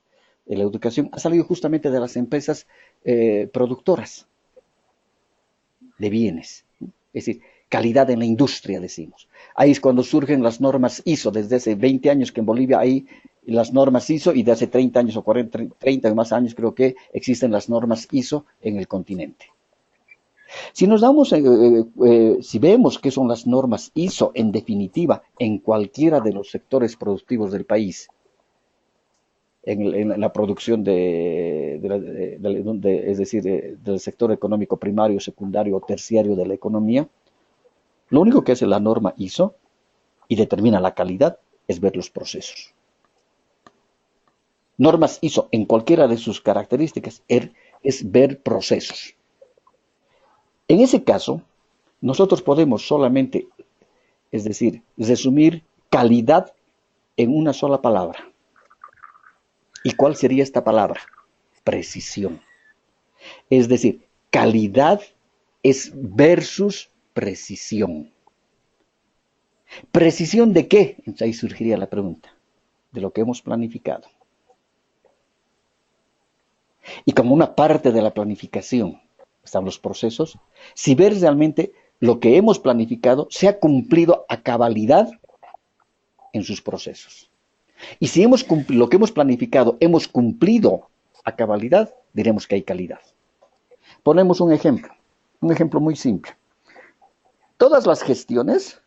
de la educación ha salido justamente de las empresas productoras de bienes, ¿no? Es decir, calidad en la industria, decimos. Ahí es cuando surgen las normas ISO, desde hace 20 años que en Bolivia hay las normas ISO y de hace 30 años o 40, 30 o más años creo que existen las normas ISO en el continente. Si nos damos, si vemos qué son las normas ISO en definitiva en cualquiera de los sectores productivos del país, en la producción es decir, del sector económico primario, secundario o terciario de la economía, lo único que hace la norma ISO y determina la calidad es ver los procesos. Normas ISO en cualquiera de sus características es ver procesos. En ese caso, nosotros podemos solamente, es decir, resumir calidad en una sola palabra. ¿Y cuál sería esta palabra? Precisión. Es decir, calidad es versus precisión. ¿Precisión de qué? Entonces ahí surgiría la pregunta. De lo que hemos planificado. Y como una parte de la planificación están los procesos, si ver realmente lo que hemos planificado se ha cumplido a cabalidad en sus procesos. Y si lo que hemos planificado hemos cumplido a cabalidad, diremos que hay calidad. Ponemos un ejemplo muy simple. Todas las gestiones,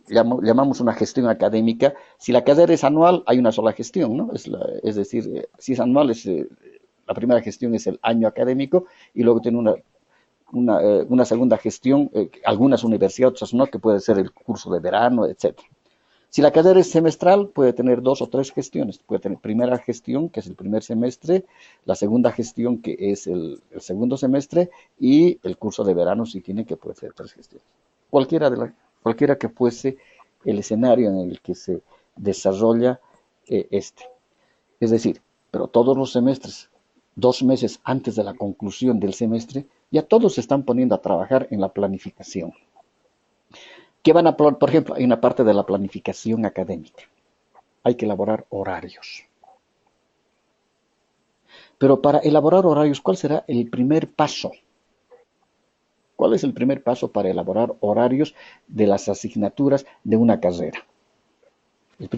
llamamos una gestión académica, si la carrera es anual, hay una sola gestión, ¿no? Es decir, si es anual, la primera gestión es el año académico y luego tiene una segunda gestión, algunas universidades, otras no, que puede ser el curso de verano, etc. Si la carrera es semestral, puede tener 2 o 3 gestiones. Puede tener primera gestión, que es el primer semestre, la segunda gestión, que es el segundo semestre, y el curso de verano, si tiene, que puede ser 3 gestiones. Cualquiera que fuese el escenario en el que se desarrolla Es decir, pero todos los semestres, 2 meses antes de la conclusión del semestre, ya todos se están poniendo a trabajar en la planificación. ¿Qué van a, por ejemplo, hay una parte de la planificación académica? Hay que elaborar horarios. Pero para elaborar horarios, ¿cuál será el primer paso? ¿Cuál es el primer paso para elaborar horarios de las asignaturas de una carrera? El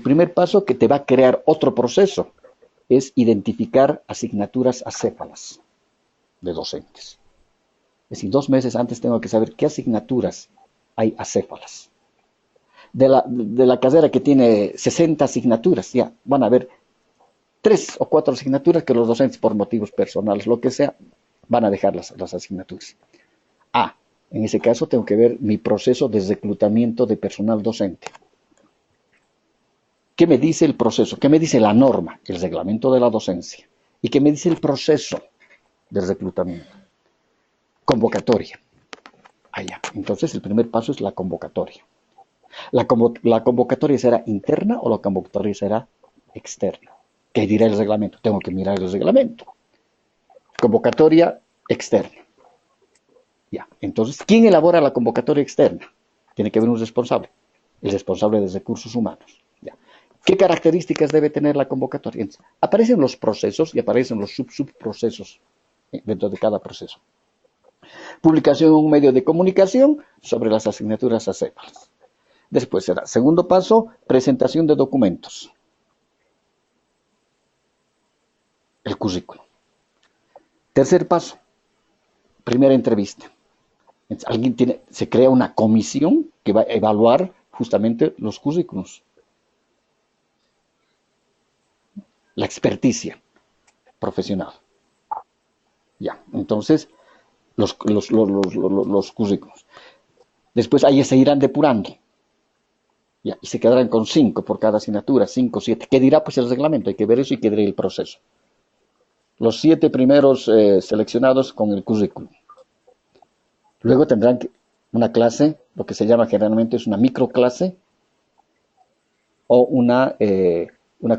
primer paso que te va a crear otro proceso es identificar asignaturas acéfalas de docentes. Es decir, 2 meses antes tengo que saber qué asignaturas hay acéfalas. De la carrera que tiene 60 asignaturas, ya van a haber 3 o 4 asignaturas que los docentes, por motivos personales, lo que sea, van a dejar las asignaturas. En ese caso tengo que ver mi proceso de reclutamiento de personal docente. ¿Qué me dice el proceso? ¿Qué me dice la norma? El reglamento de la docencia. ¿Y qué me dice el proceso del reclutamiento? Convocatoria. Allá. Entonces el primer paso es la convocatoria. ¿La convocatoria será interna o la convocatoria será externa? ¿Qué dirá el reglamento? Tengo que mirar el reglamento. Convocatoria externa. Ya. Entonces, ¿quién elabora la convocatoria externa? Tiene que haber un responsable. El responsable de recursos humanos. Ya. ¿Qué características debe tener la convocatoria? Entonces, aparecen los procesos y aparecen los subprocesos dentro de cada proceso. Publicación en un medio de comunicación sobre las asignaturas acéfalas. Después será, segundo paso, presentación de documentos. El currículo. Tercer paso, primera entrevista. Entonces, se crea una comisión que va a evaluar justamente los currículos. La experticia profesional. Ya, entonces, los currículos. Después ahí se irán depurando. Ya, y se quedarán con 5 por cada asignatura, 5, 7. ¿Qué dirá? Pues el reglamento, hay que ver eso y qué dirá el proceso. Los 7 primeros seleccionados con el currículum. Luego tendrán una clase, lo que se llama generalmente es una microclase o una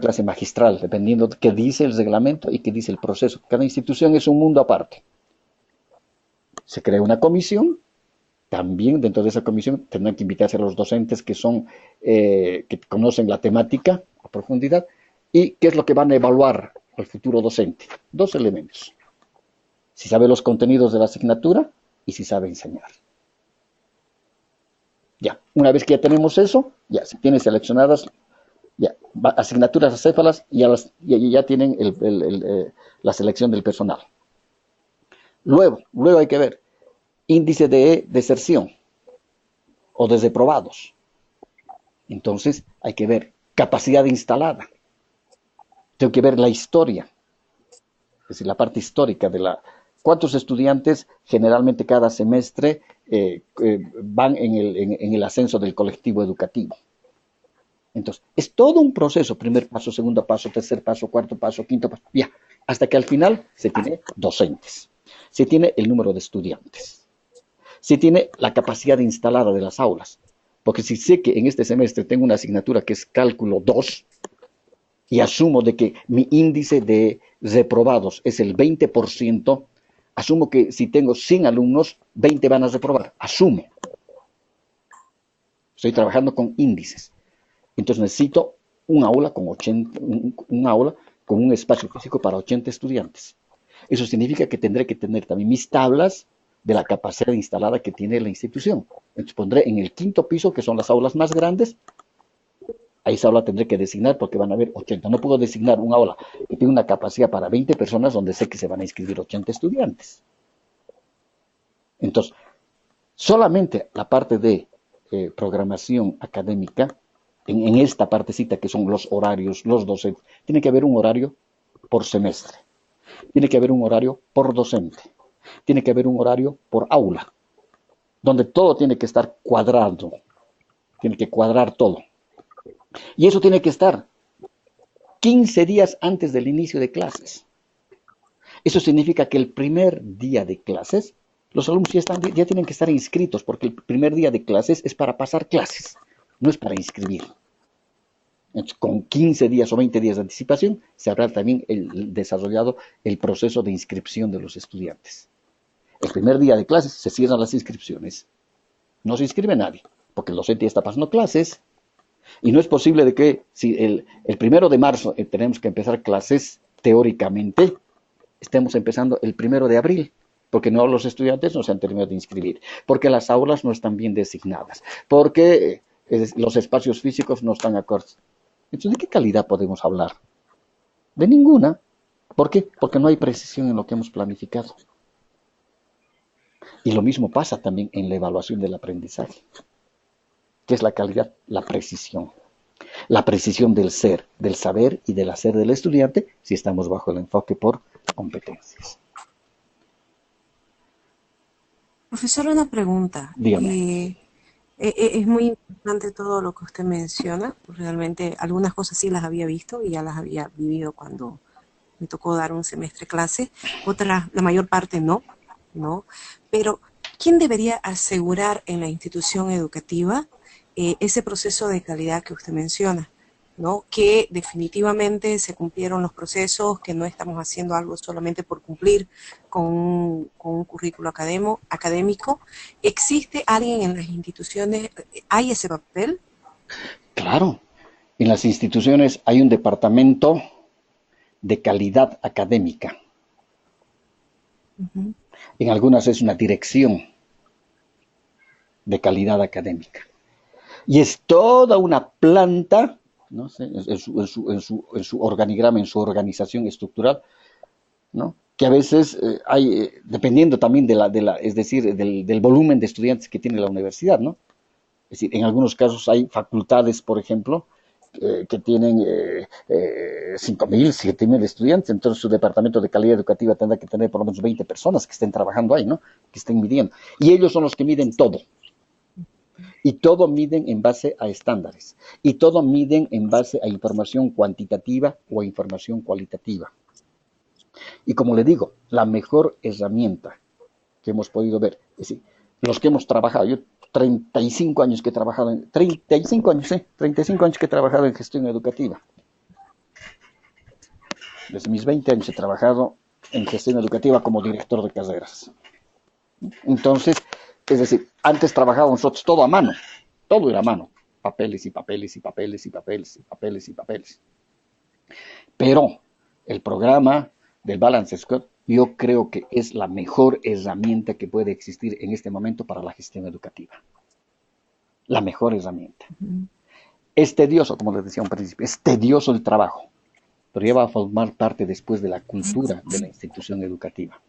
clase magistral, dependiendo de qué dice el reglamento y qué dice el proceso. Cada institución es un mundo aparte. Se crea una comisión, también dentro de esa comisión tendrán que invitarse a los docentes que conocen la temática a profundidad y qué es lo que van a evaluar al futuro docente. Dos elementos: si sabe los contenidos de la asignatura y si sabe enseñar. Ya, una vez que ya tenemos eso, ya se tienen seleccionadas ya, asignaturas acéfalas y ya tienen la selección del personal. Luego hay que ver índice de deserción o de reprobados. Entonces hay que ver capacidad instalada. Tengo que ver la historia, es decir, la parte histórica de cuántos estudiantes generalmente cada semestre van en el ascenso del colectivo educativo. Entonces, es todo un proceso: primer paso, segundo paso, tercer paso, cuarto paso, quinto paso, ya, hasta que al final se tiene docentes, se tiene el número de estudiantes, se tiene la capacidad instalada de las aulas, porque si sé que en este semestre tengo una asignatura que es cálculo 2 y asumo de que mi índice de reprobados es el 20%, asumo que si tengo 100 alumnos, 20 van a reprobar, asumo. Estoy trabajando con índices. Entonces necesito un aula con un espacio físico para 80 estudiantes. Eso significa que tendré que tener también mis tablas de la capacidad instalada que tiene la institución. Entonces pondré en el 5.º piso, que son las aulas más grandes. A esa aula tendré que designar porque van a haber 80. No puedo designar un aula que tiene una capacidad para 20 personas donde sé que se van a inscribir 80 estudiantes. Entonces, solamente la parte de programación académica, en esta partecita que son los horarios, los docentes, tiene que haber un horario por semestre, tiene que haber un horario por docente, tiene que haber un horario por aula, donde todo tiene que estar cuadrado, tiene que cuadrar todo. Y eso tiene que estar 15 días antes del inicio de clases. Eso significa que el primer día de clases, los alumnos ya tienen que estar inscritos, porque el primer día de clases es para pasar clases, no es para inscribir. Entonces, con 15 días o 20 días de anticipación, se habrá también desarrollado el proceso de inscripción de los estudiantes. El primer día de clases se cierran las inscripciones. No se inscribe nadie, porque el docente ya está pasando clases. Y no es posible de que si el 1 de marzo tenemos que empezar clases, teóricamente, estemos empezando el 1 de abril. Porque los estudiantes no se han terminado de inscribir, porque las aulas no están bien designadas, porque los espacios físicos no están acordes. Entonces, ¿de qué calidad podemos hablar? De ninguna. ¿Por qué? Porque no hay precisión en lo que hemos planificado. Y lo mismo pasa también en la evaluación del aprendizaje. ¿Qué es la calidad? La precisión. La precisión del ser, del saber y del hacer del estudiante si estamos bajo el enfoque por competencias. Profesor, una pregunta. Dígame. Es muy importante todo lo que usted menciona. Realmente algunas cosas sí las había visto y ya las había vivido cuando me tocó dar un semestre clase. Otras, la mayor parte no. Pero, ¿quién debería asegurar en la institución educativa ese proceso de calidad que usted menciona? ¿No? Que definitivamente se cumplieron los procesos, que no estamos haciendo algo solamente por cumplir con un currículo académico. ¿Existe alguien en las instituciones? ¿Hay ese papel? Claro, en las instituciones hay un departamento de calidad académica. Uh-huh. En algunas es una dirección de calidad académica. Y es toda una planta, ¿no? en su organigrama, en su organización estructural, ¿no? Que a veces hay, dependiendo también es decir, del volumen de estudiantes que tiene la universidad, ¿no? Es decir, en algunos casos hay facultades, por ejemplo, que tienen 5.000, 7.000 estudiantes, entonces su departamento de calidad educativa tendrá que tener por lo menos 20 personas que estén trabajando ahí, ¿no? Que estén midiendo. Y ellos son los que miden todo. Y todo miden en base a estándares. Y todo miden en base a información cuantitativa o a información cualitativa. Y como le digo, la mejor herramienta que hemos podido ver, es decir, los que hemos trabajado, yo 35 años que he trabajado, 35 años que he trabajado en gestión educativa. Desde mis 20 años he trabajado en gestión educativa como director de carreras. Entonces, Es decir, antes trabajábamos nosotros todo a mano, todo era a mano, papeles y papeles y papeles y papeles y papeles y papeles. Pero el programa del Balance Score yo creo que es la mejor herramienta que puede existir en este momento para la gestión educativa. La mejor herramienta. Es tedioso, como les decía al principio, es tedioso el trabajo, pero ya va a formar parte después de la cultura de la institución educativa.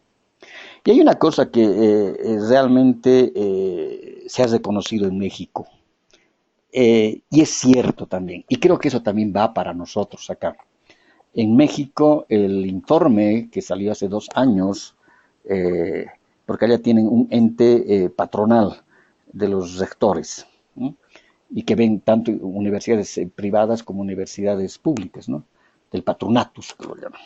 Y hay una cosa que realmente se ha reconocido en México, y es cierto también, y creo que eso también va para nosotros acá. En México, el informe que salió hace 2 años, porque allá tienen un ente patronal de los rectores, ¿no? Y que ven tanto universidades privadas como universidades públicas, ¿no? Del patronatus, que lo llaman.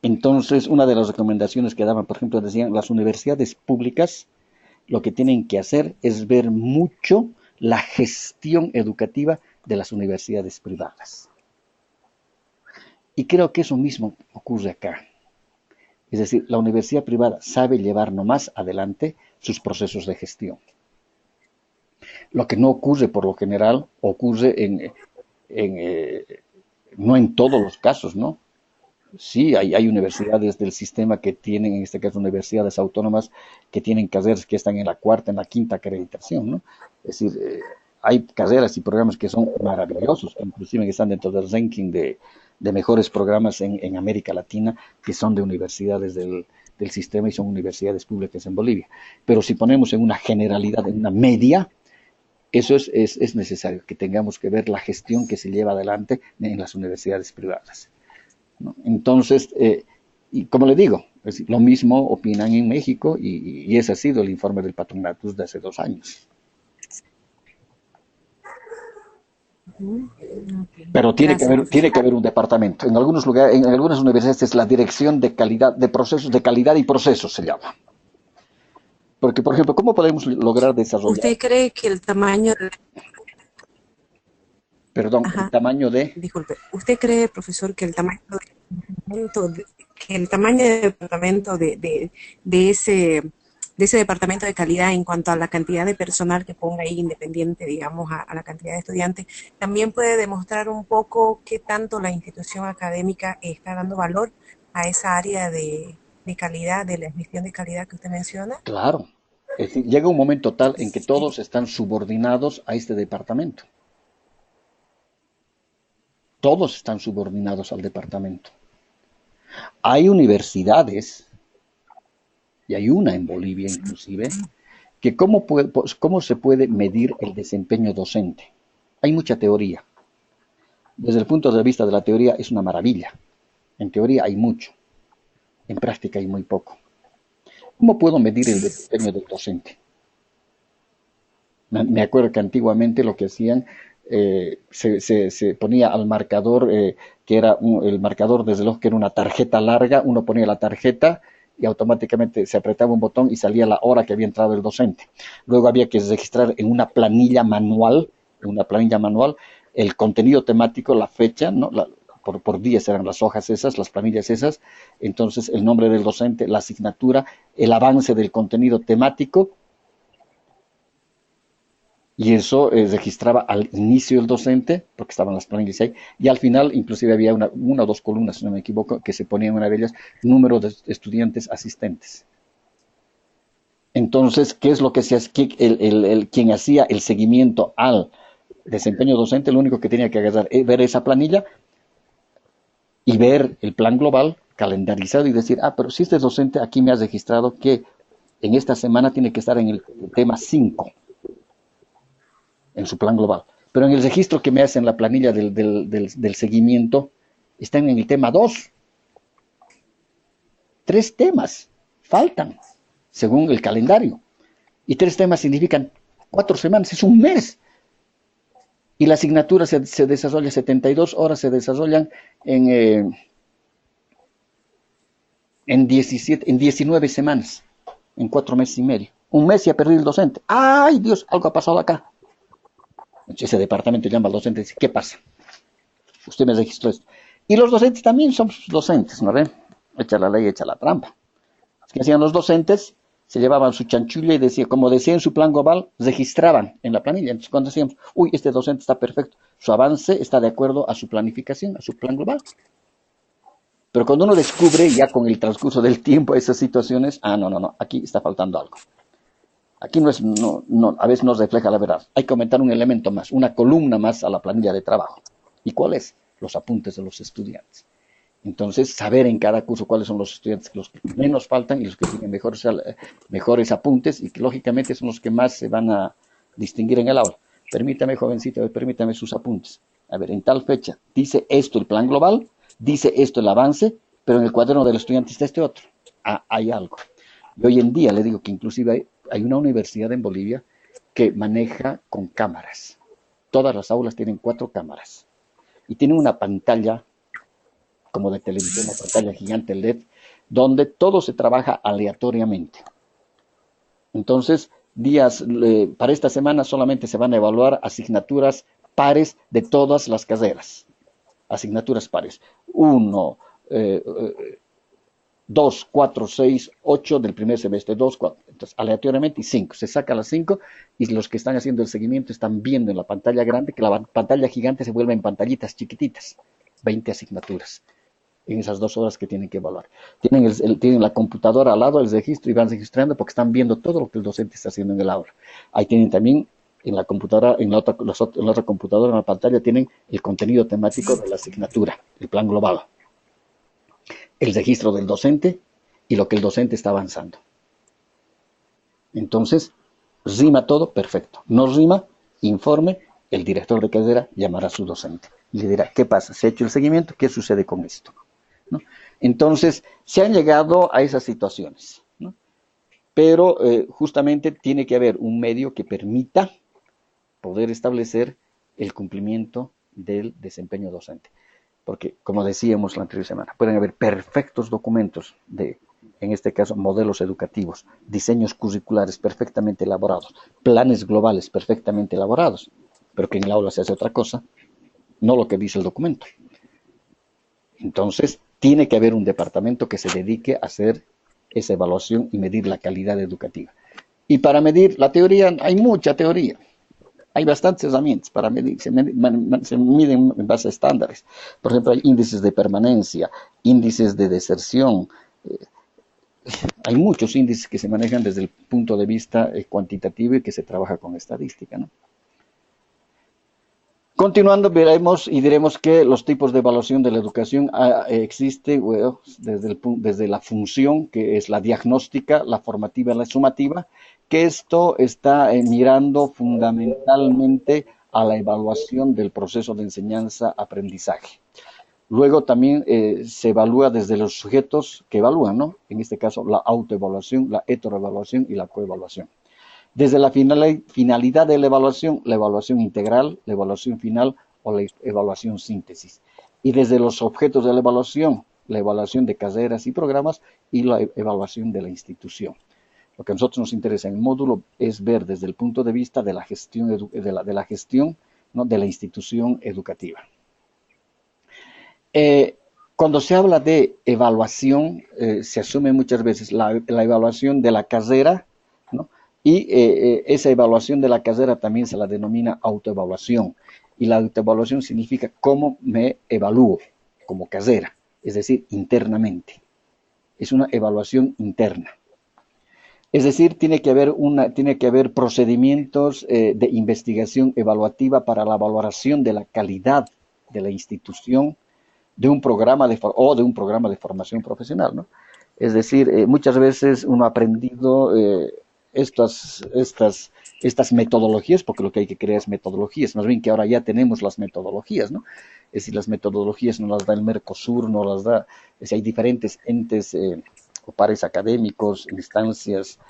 Entonces, una de las recomendaciones que daban, por ejemplo, decían, las universidades públicas lo que tienen que hacer es ver mucho la gestión educativa de las universidades privadas. Y creo que eso mismo ocurre acá. Es decir, la universidad privada sabe llevar nomás adelante sus procesos de gestión. Lo que no ocurre por lo general, ocurre no en todos los casos, ¿no? Sí, hay universidades del sistema que tienen, en este caso universidades autónomas, que tienen carreras que están en la 4ª, en la 5ª acreditación, ¿no? Es decir, hay carreras y programas que son maravillosos, inclusive que están dentro del ranking de mejores programas en América Latina, que son de universidades del sistema y son universidades públicas en Bolivia. Pero si ponemos en una generalidad, en una media, eso es necesario, que tengamos que ver la gestión que se lleva adelante en las universidades privadas, ¿no? Entonces, y como le digo, lo mismo opinan en México y ese ha sido el informe del Patronatus de hace 2 años. Pero tiene que haber un departamento. En algunos lugares, en algunas universidades es la dirección de calidad, de procesos, de calidad y procesos se llama. Porque, por ejemplo, ¿cómo podemos lograr desarrollar? ¿Usted cree que el tamaño de... Perdón, el tamaño de... Disculpe, ¿usted cree, profesor, que el tamaño del departamento de ese departamento de calidad en cuanto a la cantidad de personal que ponga ahí independiente, digamos, a la cantidad de estudiantes, también puede demostrar un poco qué tanto la institución académica está dando valor a esa área de calidad, de la gestión de calidad que usted menciona? Claro. Es decir, llega un momento tal en que todos están subordinados a este departamento. Todos están subordinados al departamento. Hay universidades, y hay una en Bolivia inclusive, que cómo se puede medir el desempeño docente. Hay mucha teoría. Desde el punto de vista de la teoría es una maravilla. En teoría hay mucho. En práctica hay muy poco. ¿Cómo puedo medir el desempeño del docente? Me acuerdo que antiguamente lo que hacían, se ponía al marcador, que era el marcador desde luego que era una tarjeta larga, uno ponía la tarjeta y automáticamente se apretaba un botón y salía la hora que había entrado el docente. Luego había que registrar en una planilla manual, el contenido temático, la fecha, ¿no? Por días eran las hojas esas, las planillas esas, entonces el nombre del docente, la asignatura, el avance del contenido temático, y eso registraba al inicio del docente, porque estaban las planillas ahí, y al final inclusive había una o 2 columnas, si no me equivoco, que se ponía en una de ellas, número de estudiantes asistentes. Entonces, ¿qué es lo que se hace? Quien hacía el seguimiento al desempeño docente, lo único que tenía que agarrar es ver esa planilla y ver el plan global calendarizado y decir, pero si este docente aquí me ha registrado que en esta semana tiene que estar en el tema 5, en su plan global. Pero en el registro que me hacen en la planilla del seguimiento, están en el tema 2. 3 temas faltan, según el calendario. Y 3 temas significan 4 semanas, es un mes. Y la asignatura se desarrolla 72 horas, se desarrollan en 19 semanas, en 4 meses y medio. Un mes y ha perdido el docente. ¡Ay, Dios! Algo ha pasado acá. Ese departamento llama al docente y dice, ¿qué pasa? Usted me registró esto. Y los docentes también son docentes, ¿no ven? Echa la ley, echa la trampa. ¿Qué hacían los docentes? se llevaban su chanchulla y decía, como decía en su plan global, registraban en la planilla. Entonces cuando decíamos, uy, este docente está perfecto, su avance está de acuerdo a su planificación, a su plan global. Pero cuando uno descubre ya con el transcurso del tiempo esas situaciones, no, aquí está faltando algo. Aquí a veces no refleja la verdad. Hay que aumentar un elemento más, una columna más a la planilla de trabajo. ¿Y cuál es? Los apuntes de los estudiantes. Entonces, saber en cada curso cuáles son los estudiantes los que menos faltan y los que tienen mejores apuntes y que lógicamente son los que más se van a distinguir en el aula. Permítame, jovencito, permítame sus apuntes. A ver, en tal fecha dice esto el plan global, dice esto el avance, pero en el cuaderno del estudiante está este otro. Hay algo. Y hoy en día le digo que inclusive hay una universidad en Bolivia que maneja con cámaras. Todas las aulas tienen 4 cámaras y tienen una pantalla como de televisión, una pantalla gigante LED, donde todo se trabaja aleatoriamente. Entonces, para esta semana solamente se van a evaluar asignaturas pares de todas las carreras. Asignaturas pares. 1, 2, 4, 6, 8 del primer semestre, 2, 4, entonces aleatoriamente y 5. Se saca las 5 y los que están haciendo el seguimiento están viendo en la pantalla grande que la pantalla gigante se vuelve en pantallitas chiquititas, 20 asignaturas en esas 2 horas que tienen que evaluar. Tienen la computadora al lado, el registro y van registrando porque están viendo todo lo que el docente está haciendo en el aula. Ahí tienen también en la computadora, en la otra computadora, en la pantalla, tienen el contenido temático de la asignatura, el plan global, el registro del docente y lo que el docente está avanzando. Entonces, rima todo, perfecto. No rima, informe, el director de carrera llamará a su docente y le dirá, ¿qué pasa? ¿Se ha hecho el seguimiento? ¿Qué sucede con esto? ¿No? Entonces, se han llegado a esas situaciones, ¿no? Pero justamente tiene que haber un medio que permita poder establecer el cumplimiento del desempeño docente. Porque, como decíamos la anterior semana, pueden haber perfectos documentos en este caso, modelos educativos, diseños curriculares perfectamente elaborados, planes globales perfectamente elaborados, pero que en el aula se hace otra cosa, no lo que dice el documento. Entonces, tiene que haber un departamento que se dedique a hacer esa evaluación y medir la calidad educativa. Y para medir la teoría, hay mucha teoría. Hay bastantes herramientas para medir, se miden en base a estándares. Por ejemplo, hay índices de permanencia, índices de deserción. Hay muchos índices que se manejan desde el punto de vista cuantitativo y que se trabaja con estadística, ¿no? Continuando, veremos y diremos que los tipos de evaluación de la educación existen desde la función, que es la diagnóstica, la formativa y la sumativa, que esto está mirando fundamentalmente a la evaluación del proceso de enseñanza-aprendizaje. Luego también se evalúa desde los sujetos que evalúan, ¿no? En este caso, la autoevaluación, la heteroevaluación y la coevaluación. Desde la finalidad de la evaluación integral, la evaluación final o la evaluación síntesis. Y desde los objetos de la evaluación de carreras y programas y la evaluación de la institución. Lo que a nosotros nos interesa en el módulo es ver desde el punto de vista de la gestión, ¿no? de la institución educativa. Cuando se habla de evaluación, se asume muchas veces la evaluación de la carrera, ¿no? Y esa evaluación de la carrera también se la denomina autoevaluación. Y la autoevaluación significa cómo me evalúo como carrera, es decir, internamente. Es una evaluación interna. Es decir, tiene que haber procedimientos de investigación evaluativa para la valoración de la calidad de la institución de un programa de formación profesional, ¿no? Es decir, muchas veces uno ha aprendido estas metodologías, porque lo que hay que crear es metodologías, más bien que ahora ya tenemos las metodologías, ¿no? Es decir, las metodologías no las da el Mercosur, no las da, es decir, hay diferentes entes o pares académicos, instancias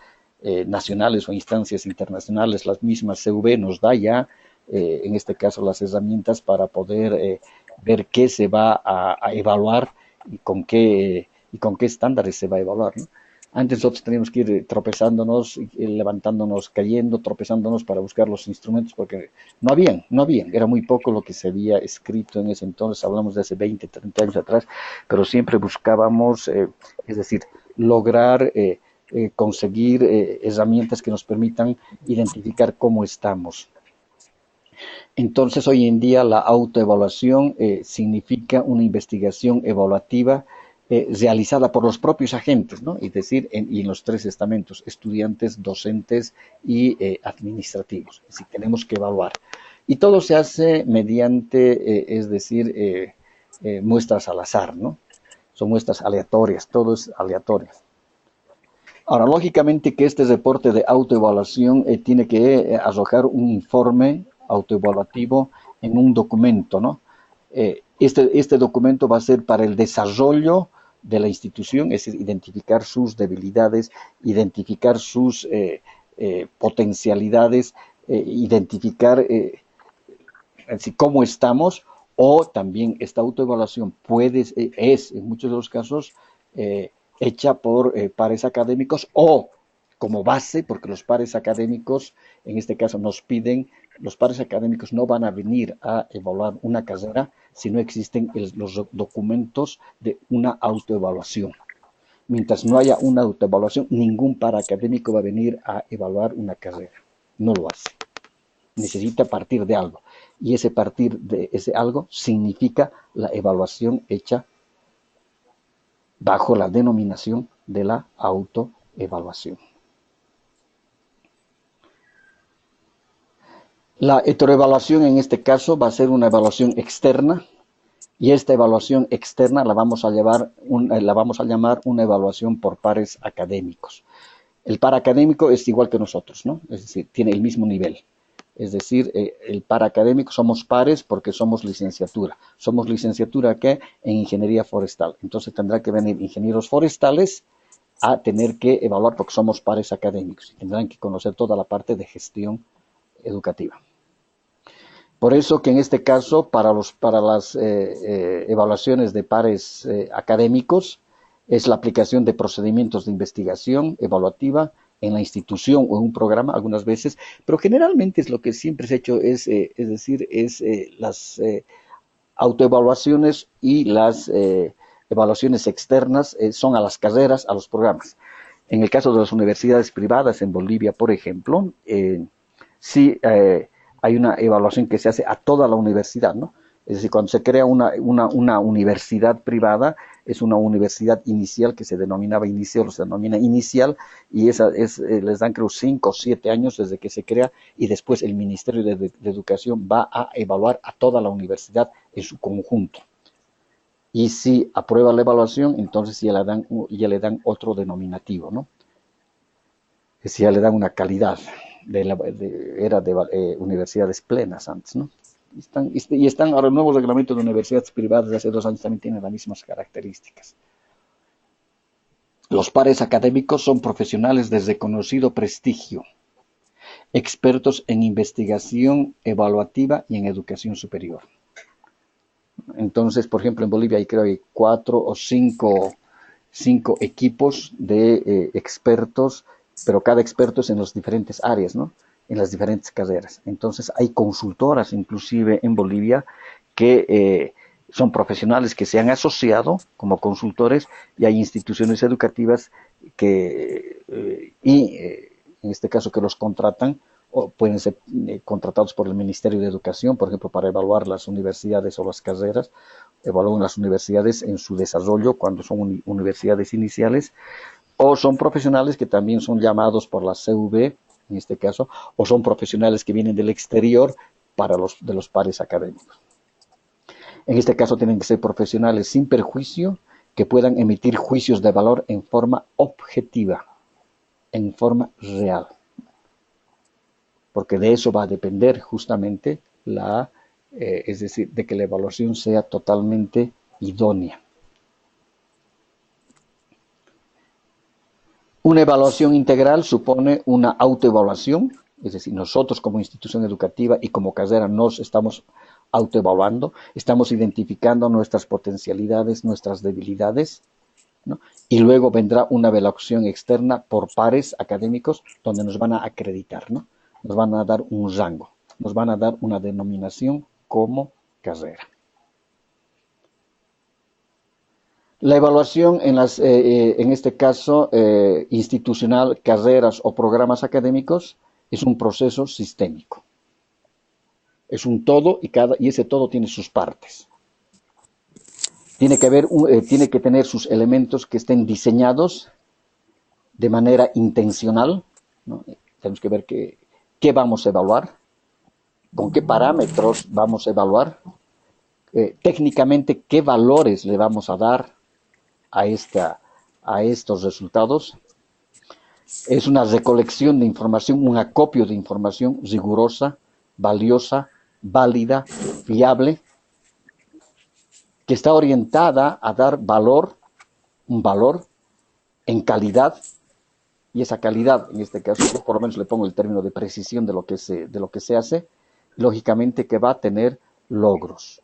nacionales o instancias internacionales, las mismas CV nos da ya, en este caso, las herramientas para poder ver qué se va a evaluar y con qué estándares se va a evaluar, ¿no? Antes nosotros teníamos que ir tropezándonos, levantándonos, cayendo, tropezándonos para buscar los instrumentos, porque no habían, era muy poco lo que se había escrito en ese entonces, hablamos de hace 20, 30 años atrás, pero siempre buscábamos, es decir, lograr conseguir herramientas que nos permitan identificar cómo estamos. Entonces, hoy en día la autoevaluación significa una investigación evaluativa realizada por los propios agentes, ¿no? Es decir, y en los tres estamentos, estudiantes, docentes y administrativos. Es decir, tenemos que evaluar. Y todo se hace mediante, es decir, muestras al azar, ¿no? Son muestras aleatorias, todo es aleatorio. Ahora, lógicamente que este reporte de autoevaluación tiene que arrojar un informe autoevaluativo en un documento, ¿no? Este documento va a ser para el desarrollo de la institución, es decir, identificar sus debilidades, identificar sus potencialidades, identificar cómo estamos, o también esta autoevaluación es en muchos de los casos hecha por pares académicos o como base, porque los pares académicos en este caso nos piden, los pares académicos no van a venir a evaluar una carrera si no existen los documentos de una autoevaluación. Mientras no haya una autoevaluación, ningún par académico va a venir a evaluar una carrera. No lo hace. Necesita partir de algo. Y ese partir de ese algo significa la evaluación hecha bajo la denominación de la autoevaluación. La heteroevaluación en este caso va a ser una evaluación externa, y esta evaluación externa la vamos a llamar una evaluación por pares académicos. El par académico es igual que nosotros, ¿no? Es decir, tiene el mismo nivel. Es decir, el par académico somos pares porque somos licenciatura. Somos licenciatura ¿qué? En ingeniería forestal. Entonces tendrá que venir ingenieros forestales a tener que evaluar porque somos pares académicos. Y tendrán que conocer toda la parte de gestión educativa. Por eso que en este caso, para las evaluaciones de pares académicos, es la aplicación de procedimientos de investigación evaluativa en la institución o en un programa, algunas veces, pero generalmente es lo que siempre se ha hecho, es decir, las autoevaluaciones y las evaluaciones externas son a las carreras, a los programas. En el caso de las universidades privadas en Bolivia, por ejemplo, sí hay una evaluación que se hace a toda la universidad, ¿no? Es decir, cuando se crea una universidad privada, es una universidad inicial que se denominaba inicial o se denomina inicial, y les dan creo 5 o 7 años desde que se crea, y después el Ministerio de Educación va a evaluar a toda la universidad en su conjunto. Y si aprueba la evaluación, entonces ya le dan otro denominativo, ¿no? Es decir, ya le dan una calidad. Era de universidades plenas antes, ¿no? Y están ahora el nuevo reglamento de universidades privadas de hace 2 años también tiene las mismas características. Los pares académicos son profesionales de reconocido prestigio, expertos en investigación evaluativa y en educación superior. Entonces, por ejemplo, en Bolivia hay creo que 4 o 5 equipos de expertos, pero cada experto es en las diferentes áreas, ¿no? En las diferentes carreras. Entonces hay consultoras inclusive en Bolivia que son profesionales que se han asociado como consultores, y hay instituciones educativas que en este caso que los contratan, o pueden ser contratados por el Ministerio de Educación, por ejemplo, para evaluar las universidades o las carreras. Evalúan las universidades en su desarrollo cuando son universidades iniciales, o son profesionales que también son llamados por la CV, en este caso, o son profesionales que vienen del exterior de los pares académicos. En este caso tienen que ser profesionales sin perjuicio, que puedan emitir juicios de valor en forma objetiva, en forma real. Porque de eso va a depender justamente es decir, de que la evaluación sea totalmente idónea. Una evaluación integral supone una autoevaluación, es decir, nosotros como institución educativa y como carrera nos estamos autoevaluando, estamos identificando nuestras potencialidades, nuestras debilidades, ¿no? Y luego vendrá una evaluación externa por pares académicos donde nos van a acreditar, ¿no? Nos van a dar un rango, nos van a dar una denominación como carrera. La evaluación en este caso institucional, carreras o programas académicos, es un proceso sistémico. Es un todo y ese todo tiene sus partes. Tiene que tener sus elementos que estén diseñados de manera intencional, ¿no? Tenemos que ver qué vamos a evaluar, con qué parámetros vamos a evaluar, técnicamente qué valores le vamos a dar a estos resultados. Es una recolección de información, un acopio de información rigurosa, valiosa, válida, fiable, que está orientada a dar un valor en calidad, y esa calidad, en este caso, yo por lo menos le pongo el término de precisión de lo que se hace, lógicamente que va a tener logros.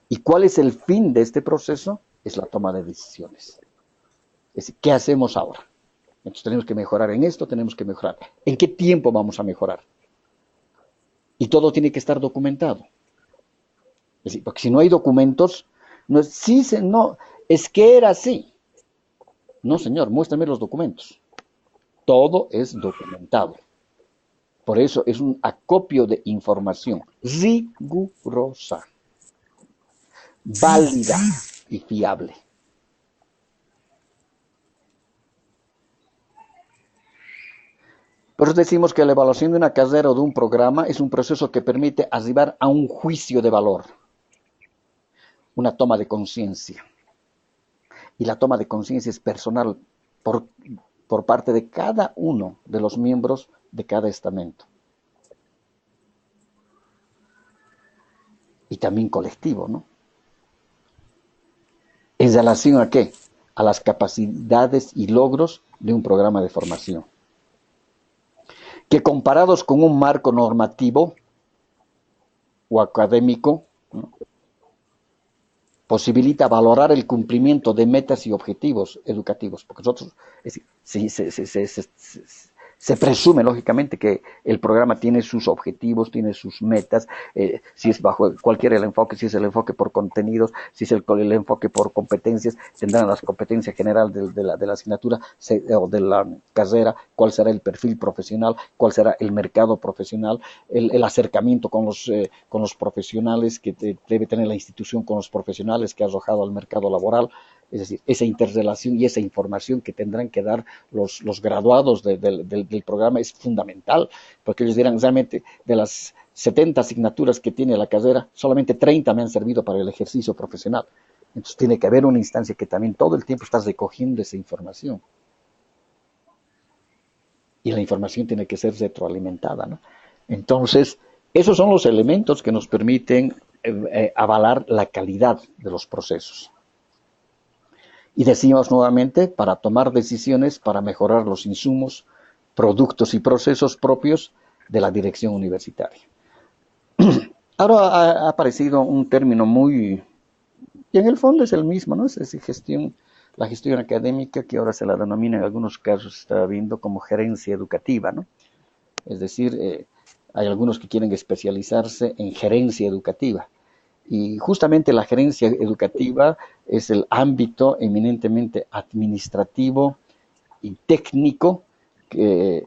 ¿Y cuál es el fin de este proceso? Es la toma de decisiones. Es decir, ¿qué hacemos ahora? Entonces tenemos que mejorar en esto, tenemos que mejorar. ¿En qué tiempo vamos a mejorar? Y todo tiene que estar documentado. Es decir, porque si no hay documentos, es que era así. No, señor, muéstrame los documentos. Todo es documentado. Por eso es un acopio de información rigurosa, válida y fiable. Por eso decimos que la evaluación de una carrera o de un programa es un proceso que permite arribar a un juicio de valor, una toma de conciencia. Y la toma de conciencia es personal por parte de cada uno de los miembros de cada estamento. Y también colectivo, ¿no? ¿En relación a qué? A las capacidades y logros de un programa de formación, que comparados con un marco normativo o académico, ¿no?, posibilita valorar el cumplimiento de metas y objetivos educativos, porque nosotros, es decir, se presume lógicamente que el programa tiene sus objetivos, tiene sus metas, si es bajo cualquier el enfoque, si es el enfoque por contenidos, si es el enfoque por competencias, tendrán las competencias generales de la asignatura o de la carrera, cuál será el perfil profesional, cuál será el mercado profesional, el acercamiento con los profesionales que debe tener la institución con los profesionales que ha arrojado al mercado laboral. Es decir, esa interrelación y esa información que tendrán que dar los graduados del programa es fundamental, porque ellos dirán, realmente, de las 70 asignaturas que tiene la carrera, solamente 30 me han servido para el ejercicio profesional. Entonces tiene que haber una instancia que también todo el tiempo está recogiendo esa información. Y la información tiene que ser retroalimentada, ¿no? Entonces, esos son los elementos que nos permiten avalar la calidad de los procesos. Y decimos nuevamente, para tomar decisiones, para mejorar los insumos, productos y procesos propios de la dirección universitaria. Ahora ha aparecido un término y en el fondo es el mismo, ¿no? Es decir, la gestión académica, que ahora se la denomina en algunos casos, está viendo como gerencia educativa, ¿no? Es decir, hay algunos que quieren especializarse en gerencia educativa. Y justamente la gerencia educativa es el ámbito eminentemente administrativo y técnico que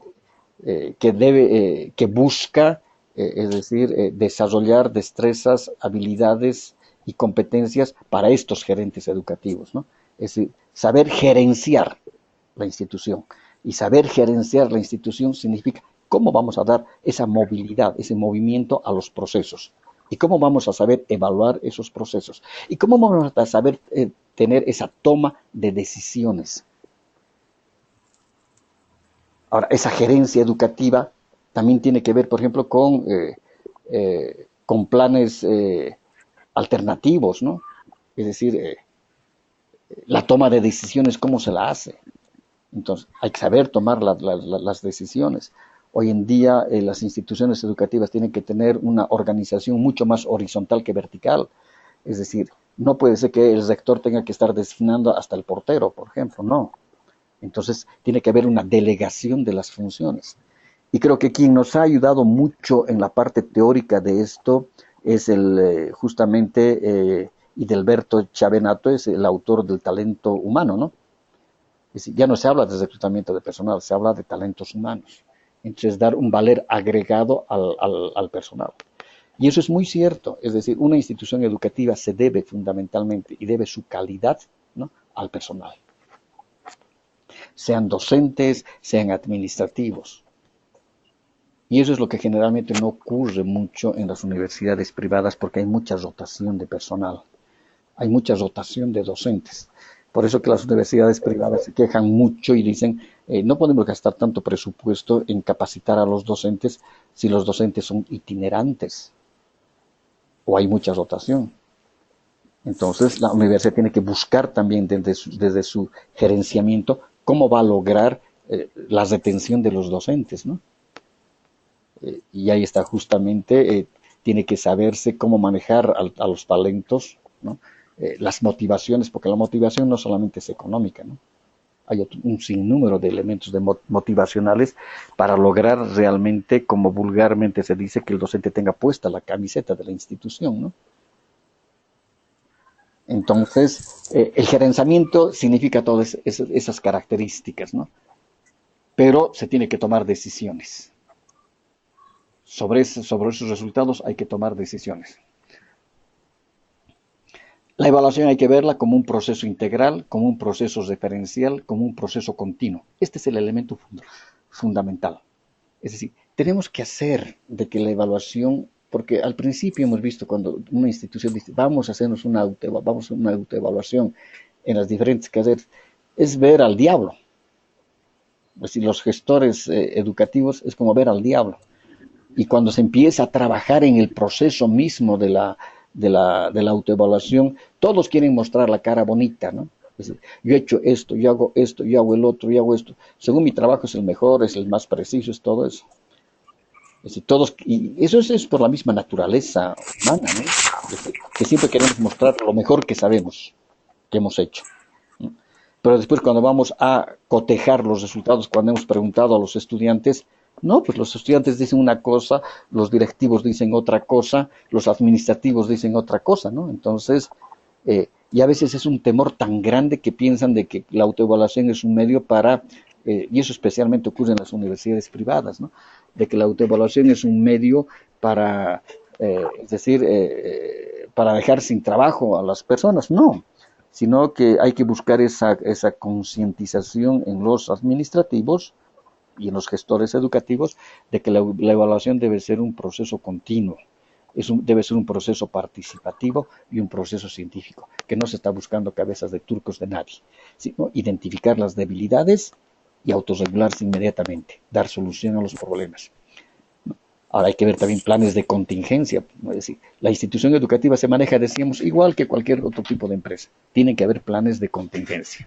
busca, es decir, desarrollar destrezas, habilidades y competencias para estos gerentes educativos, ¿no? Es decir, saber gerenciar la institución. Y saber gerenciar la institución significa cómo vamos a dar esa movilidad, ese movimiento a los procesos. ¿Y cómo vamos a saber evaluar esos procesos? ¿Y cómo vamos a saber tener esa toma de decisiones? Ahora, esa gerencia educativa también tiene que ver, por ejemplo, con planes alternativos, ¿no? Es decir, la toma de decisiones, ¿cómo se la hace? Entonces, hay que saber tomar las decisiones. Hoy en día las instituciones educativas tienen que tener una organización mucho más horizontal que vertical. Es decir, no puede ser que el rector tenga que estar designando hasta el portero, por ejemplo, no. Entonces tiene que haber una delegación de las funciones. Y creo que quien nos ha ayudado mucho en la parte teórica de esto es justamente y Delberto Chavenato es el autor del talento humano, ¿no? Es decir, ya no se habla de reclutamiento de personal, se habla de talentos humanos. Entonces, dar un valor agregado al personal. Y eso es muy cierto, es decir, una institución educativa se debe fundamentalmente y debe su calidad, ¿no?, al personal. Sean docentes, sean administrativos. Y eso es lo que generalmente no ocurre mucho en las universidades privadas porque hay mucha rotación de personal, hay mucha rotación de docentes. Por eso que las universidades privadas se quejan mucho y dicen, no podemos gastar tanto presupuesto en capacitar a los docentes si los docentes son itinerantes o hay mucha rotación. Entonces la universidad tiene que buscar también desde su gerenciamiento cómo va a lograr la retención de los docentes, ¿no? Y ahí está justamente, tiene que saberse cómo manejar a los talentos, ¿no? Las motivaciones, porque la motivación no solamente es económica, ¿no? Hay un sinnúmero de elementos motivacionales para lograr realmente, como vulgarmente se dice, que el docente tenga puesta la camiseta de la institución, ¿no? Entonces, el gerenciamiento significa todas esas características, ¿no? Pero se tiene que tomar decisiones. Sobre esos resultados hay que tomar decisiones. La evaluación hay que verla como un proceso integral, como un proceso referencial, como un proceso continuo. Este es el elemento fundamental. Es decir, tenemos que hacer de que la evaluación, porque al principio hemos visto cuando una institución dice, vamos a hacernos una autoevaluación en las diferentes carreras, es ver al diablo. Es decir, los gestores educativos es como ver al diablo. Y cuando se empieza a trabajar en el proceso mismo de la autoevaluación, todos quieren mostrar la cara bonita, ¿no? Es decir, yo he hecho esto, yo hago esto, yo hago el otro, yo hago esto. Según mi trabajo es el mejor, es el más preciso, es todo eso. Es decir, y eso es por la misma naturaleza humana, ¿no? Es decir, que siempre queremos mostrar lo mejor que sabemos, que hemos hecho, ¿no? Pero después cuando vamos a cotejar los resultados, cuando hemos preguntado a los estudiantes, no, pues los estudiantes dicen una cosa, los directivos dicen otra cosa, los administrativos dicen otra cosa, ¿no? Entonces, y a veces es un temor tan grande que piensan de que la autoevaluación es un medio para, y eso especialmente ocurre en las universidades privadas, ¿no? De que la autoevaluación es un medio para, es decir, para dejar sin trabajo a las personas, no, sino que hay que buscar esa concientización en los administrativos y en los gestores educativos de que la evaluación debe ser un proceso continuo, debe ser un proceso participativo y un proceso científico, que no se está buscando cabezas de turcos de nadie, sino identificar las debilidades y autorregularse inmediatamente, dar solución a los problemas. Ahora hay que ver también planes de contingencia, ¿no? Es decir, la institución educativa se maneja, decíamos, igual que cualquier otro tipo de empresa, tienen que haber planes de contingencia.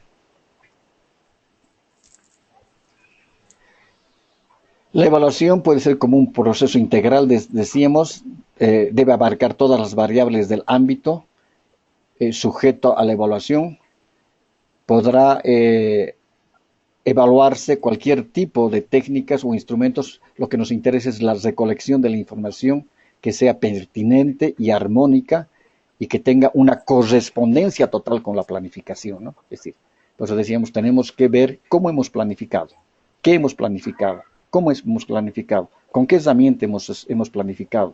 La evaluación puede ser como un proceso integral, decíamos, debe abarcar todas las variables del ámbito sujeto a la evaluación. Podrá evaluarse cualquier tipo de técnicas o instrumentos. Lo que nos interesa es la recolección de la información que sea pertinente y armónica y que tenga una correspondencia total con la planificación, ¿no? Es decir, por eso decíamos, tenemos que ver cómo hemos planificado, qué hemos planificado, cómo hemos planificado, con qué herramienta hemos planificado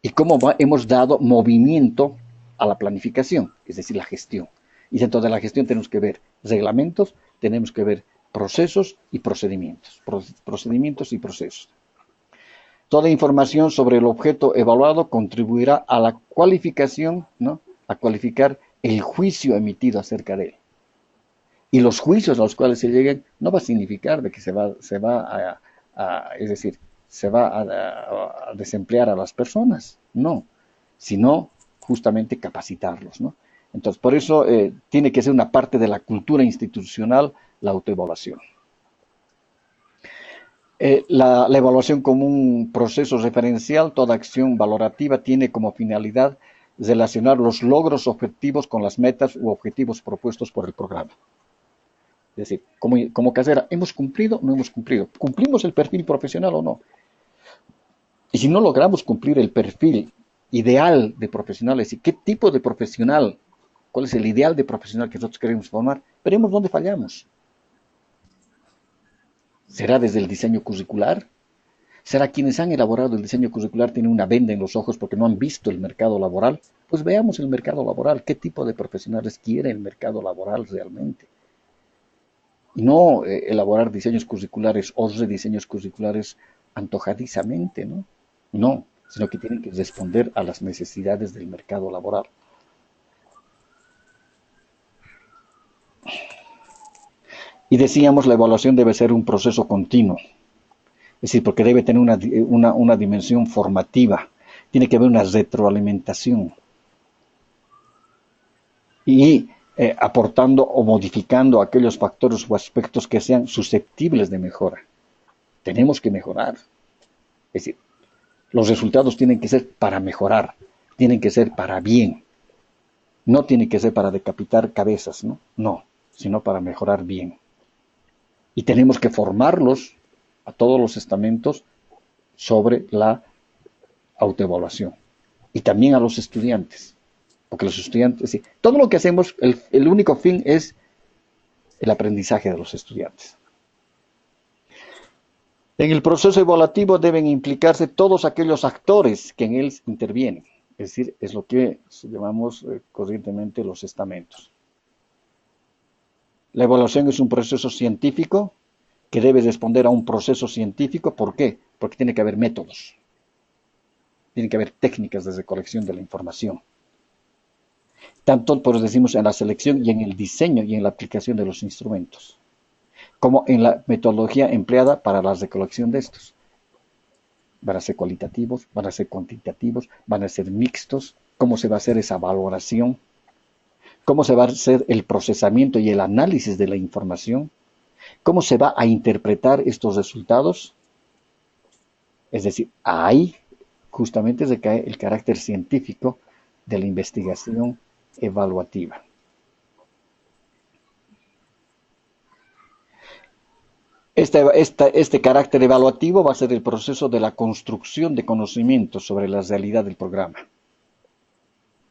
y cómo hemos dado movimiento a la planificación, es decir, la gestión. Y dentro de la gestión tenemos que ver reglamentos, tenemos que ver procesos y procedimientos. Procedimientos y procesos. Toda información sobre el objeto evaluado contribuirá a la cualificación, ¿no? A cualificar el juicio emitido acerca de él. Y los juicios a los cuales se lleguen no va a significar de que se va a desemplear a las personas, no, sino justamente capacitarlos, ¿no? Entonces, por eso tiene que ser una parte de la cultura institucional la autoevaluación. La evaluación como un proceso referencial, toda acción valorativa tiene como finalidad relacionar los logros objetivos con las metas u objetivos propuestos por el programa. Es decir, como casera, ¿hemos cumplido o no hemos cumplido? ¿Cumplimos el perfil profesional o no? Y si no logramos cumplir el perfil ideal de profesional, es decir, qué tipo de profesional, cuál es el ideal de profesional que nosotros queremos formar, veremos dónde fallamos. ¿Será desde el diseño curricular? ¿Será quienes han elaborado el diseño curricular tienen una venda en los ojos porque no han visto el mercado laboral? Pues veamos el mercado laboral, qué tipo de profesionales quiere el mercado laboral realmente. Y no elaborar diseños curriculares o rediseños curriculares antojadizamente, ¿no? No, sino que tienen que responder a las necesidades del mercado laboral. Y decíamos, la evaluación debe ser un proceso continuo. Es decir, porque debe tener una dimensión formativa, tiene que haber una retroalimentación y aportando o modificando aquellos factores o aspectos que sean susceptibles de mejora. Tenemos que mejorar. Es decir, los resultados tienen que ser para mejorar, tienen que ser para bien. No tienen que ser para decapitar cabezas, ¿no? No, sino para mejorar bien. Y tenemos que formarlos a todos los estamentos sobre la autoevaluación. Y también a los estudiantes. Porque los estudiantes, sí, todo lo que hacemos, el único fin es el aprendizaje de los estudiantes. En el proceso evaluativo deben implicarse todos aquellos actores que en él intervienen. Es decir, es lo que llamamos corrientemente los estamentos. La evaluación es un proceso científico que debe responder a un proceso científico. ¿Por qué? Porque tiene que haber métodos. Tiene que haber técnicas de recolección de la información. Tanto, por eso decimos, en la selección y en el diseño y en la aplicación de los instrumentos, como en la metodología empleada para la recolección de estos. Van a ser cualitativos, van a ser cuantitativos, van a ser mixtos. ¿Cómo se va a hacer esa valoración? ¿Cómo se va a hacer el procesamiento y el análisis de la información? ¿Cómo se va a interpretar estos resultados? Es decir, ahí justamente se cae el carácter científico de la investigación evaluativa. Este carácter evaluativo va a ser el proceso de la construcción de conocimientos sobre la realidad del programa.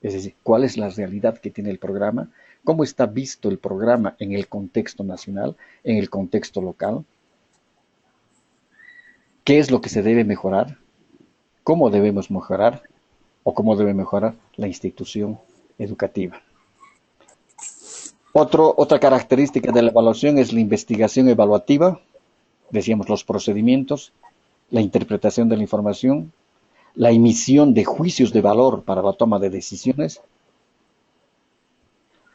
Es decir, ¿cuál es la realidad que tiene el programa? ¿Cómo está visto el programa en el contexto nacional, en el contexto local? ¿Qué es lo que se debe mejorar? ¿Cómo debemos mejorar? ¿O cómo debe mejorar la institución educativa? Otra característica de la evaluación es la investigación evaluativa. Decíamos los procedimientos, la interpretación de la información, la emisión de juicios de valor para la toma de decisiones.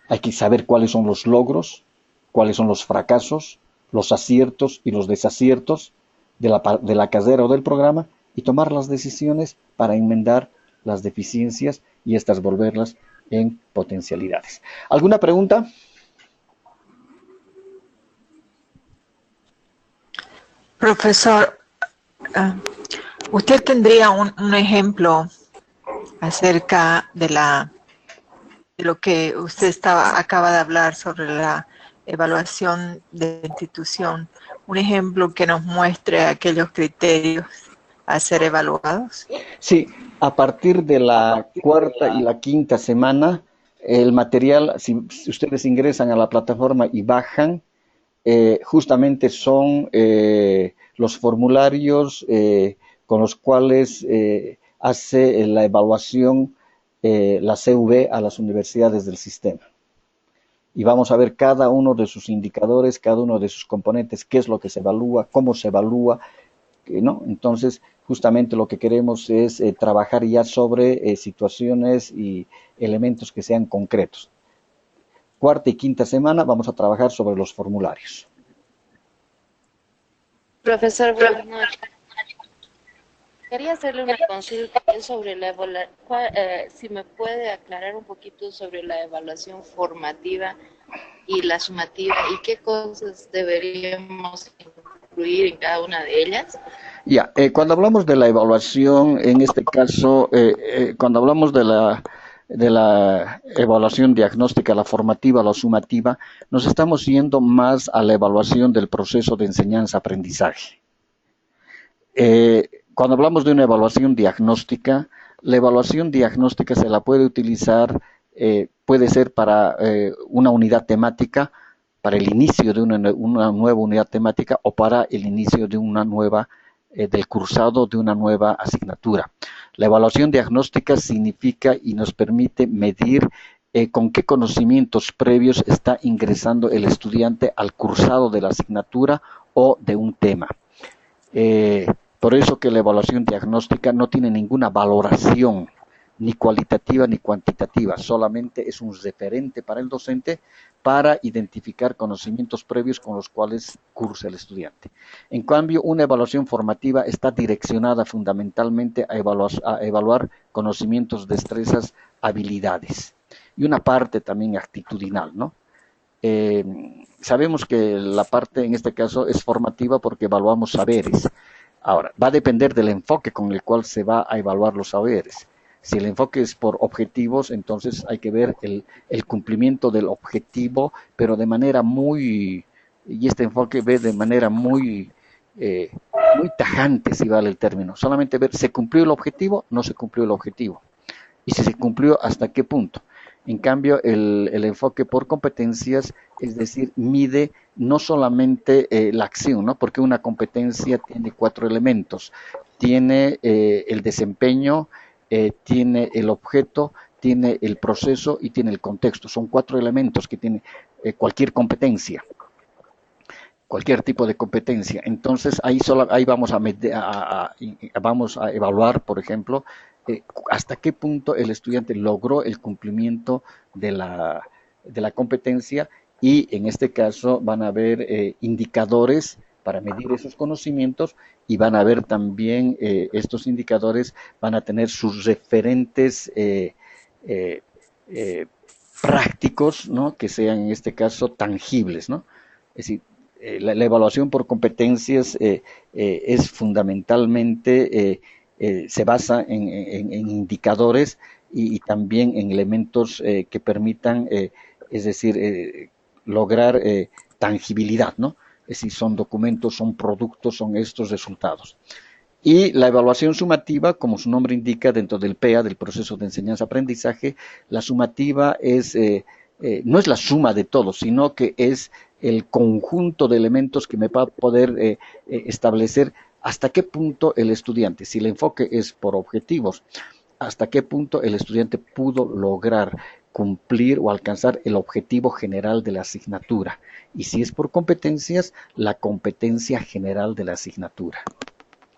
Hay que saber cuáles son los logros, cuáles son los fracasos, los aciertos y los desaciertos de la carrera o del programa y tomar las decisiones para enmendar las deficiencias y estas volverlas en potencialidades. ¿Alguna pregunta? Profesor, ¿usted tendría un ejemplo acerca de lo que usted acaba de hablar sobre la evaluación de institución? Un ejemplo que nos muestre aquellos criterios a ser evaluados. Sí, a partir de la cuarta y la quinta semana, el material, si ustedes ingresan a la plataforma y bajan, justamente son los formularios con los cuales hace la evaluación la CV a las universidades del sistema. Y vamos a ver cada uno de sus indicadores, cada uno de sus componentes, qué es lo que se evalúa, cómo se evalúa, ¿no? Entonces, justamente lo que queremos es trabajar ya sobre situaciones y elementos que sean concretos. Cuarta y quinta semana vamos a trabajar sobre los formularios. Profesor, buenas noches. Quería hacerle una consulta sobre la evaluación, si me puede aclarar un poquito sobre la evaluación formativa y la sumativa y qué cosas deberíamos incluir en cada una de ellas. Ya, cuando hablamos de la evaluación, en este caso, cuando hablamos de la evaluación diagnóstica, la formativa, la sumativa, nos estamos yendo más a la evaluación del proceso de enseñanza-aprendizaje. Cuando hablamos de una evaluación diagnóstica, La evaluación diagnóstica se la puede utilizar, puede ser para una unidad temática, para el inicio de una nueva unidad temática o para el inicio de una nueva, del cursado de una nueva asignatura. La evaluación diagnóstica significa y nos permite medir con qué conocimientos previos está ingresando el estudiante al cursado de la asignatura o de un tema. Por eso que la evaluación diagnóstica no tiene ninguna valoración, ni cualitativa ni cuantitativa, solamente es un referente para el docente para identificar conocimientos previos con los cuales cursa el estudiante. En cambio, una evaluación formativa está direccionada fundamentalmente a evaluar conocimientos, destrezas, habilidades y una parte también actitudinal, ¿no? Sabemos que la parte en este caso es formativa porque evaluamos saberes. Ahora, va a depender del enfoque con el cual se va a evaluar los saberes. Si el enfoque es por objetivos, entonces hay que ver el cumplimiento del objetivo, pero de manera muy, y este enfoque ve de manera muy tajante, si vale el término. Solamente ver, ¿se cumplió el objetivo? No se cumplió el objetivo. Y si se cumplió, ¿hasta qué punto? En cambio, el enfoque por competencias, es decir, mide no solamente la acción, ¿no? Porque una competencia tiene 4 elementos. Tiene el desempeño, tiene el objeto, tiene el proceso y tiene el contexto. Son 4 elementos que tiene cualquier competencia, cualquier tipo de competencia. Entonces, ahí vamos vamos a evaluar, por ejemplo, hasta qué punto el estudiante logró el cumplimiento de la competencia, y en este caso van a haber indicadores para medir esos conocimientos, y van a haber también estos indicadores van a tener sus referentes prácticos, ¿no? Que sean en este caso tangibles, ¿no? Es decir, la evaluación por competencias es fundamentalmente se basa en indicadores y también en elementos que permitan, es decir, lograr tangibilidad, ¿no? Es decir, son documentos, son productos, son estos resultados. Y la evaluación sumativa, como su nombre indica, dentro del PEA, del proceso de enseñanza-aprendizaje, la sumativa no es la suma de todo, sino que es el conjunto de elementos que me va a poder establecer hasta qué punto el estudiante, si el enfoque es por objetivos, hasta qué punto el estudiante pudo lograr cumplir o alcanzar el objetivo general de la asignatura. Y si es por competencias, la competencia general de la asignatura.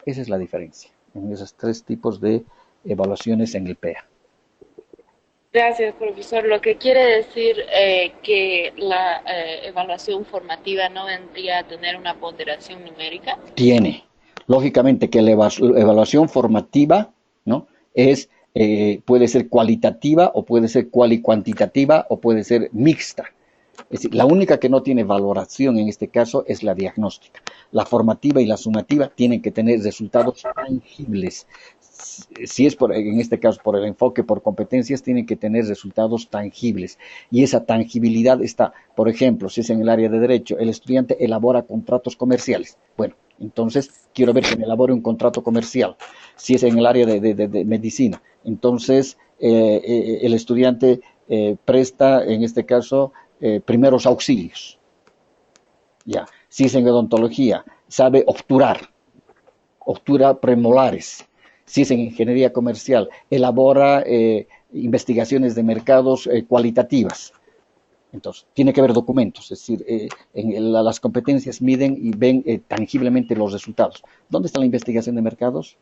Esa es la diferencia en esos 3 tipos de evaluaciones en el PEA. Gracias, profesor. Lo que quiere decir que la evaluación formativa no vendría a tener una ponderación numérica. Tiene. Lógicamente que la evaluación formativa, ¿no? Puede ser cualitativa o puede ser cuantitativa o puede ser mixta. Es decir, la única que no tiene valoración en este caso es la diagnóstica. La formativa y la sumativa tienen que tener resultados tangibles. Si es en este caso por el enfoque por competencias, tienen que tener resultados tangibles. Y esa tangibilidad está, por ejemplo, si es en el área de derecho, el estudiante elabora contratos comerciales. Bueno, entonces quiero ver que me elabore un contrato comercial. Si es en el área de medicina, entonces el estudiante presta, en este caso, primeros auxilios. Ya. Si es en odontología, sabe obturar premolares. Si es en ingeniería comercial, elabora investigaciones de mercados cualitativas. Entonces, tiene que haber documentos, es decir, las competencias miden y ven tangiblemente los resultados. ¿Dónde está la investigación de mercados?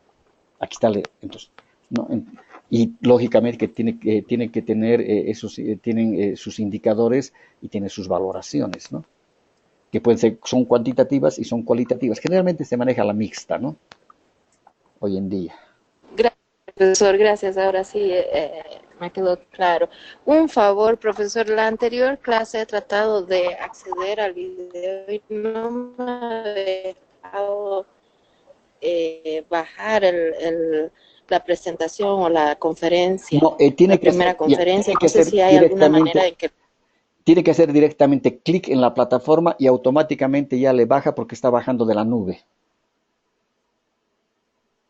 Aquí está, entonces, ¿no? Y lógicamente que tienen que tener tienen sus indicadores y tienen sus valoraciones, ¿no? Que son cuantitativas y son cualitativas. Generalmente se maneja la mixta, ¿no? Hoy en día. Gracias, profesor. Gracias. Ahora sí me quedó claro. Un favor, profesor. La anterior clase he tratado de acceder al video y no me ha dejado bajar la presentación o la conferencia. No, la primera conferencia. No sé si hay alguna manera en que... Tiene que hacer directamente clic en la plataforma y automáticamente ya le baja porque está bajando de la nube.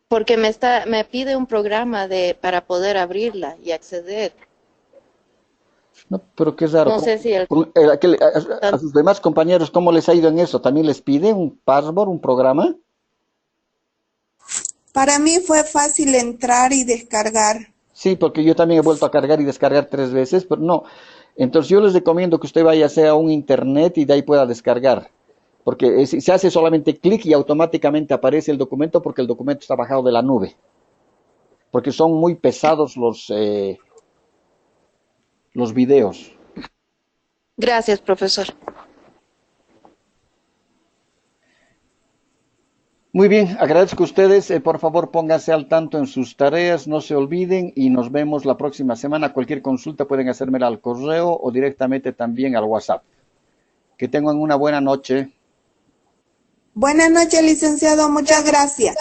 porque me pide un programa para poder abrirla y acceder. No, pero qué raro. No sé si A sus demás compañeros, ¿cómo les ha ido en eso? ¿También les pide un password, un programa? Para mí fue fácil entrar y descargar. Sí, porque yo también he vuelto a cargar y descargar 3 veces, pero no. Entonces yo les recomiendo que usted vaya a un internet y de ahí pueda descargar. Porque se hace solamente clic y automáticamente aparece el documento porque el documento está bajado de la nube. Porque son muy pesados los videos. Gracias, profesor. Muy bien, agradezco a ustedes. Por favor, pónganse al tanto en sus tareas, no se olviden y nos vemos la próxima semana. Cualquier consulta pueden hacérmela al correo o directamente también al WhatsApp. Que tengan una buena noche. Buenas noches, licenciado. Muchas gracias.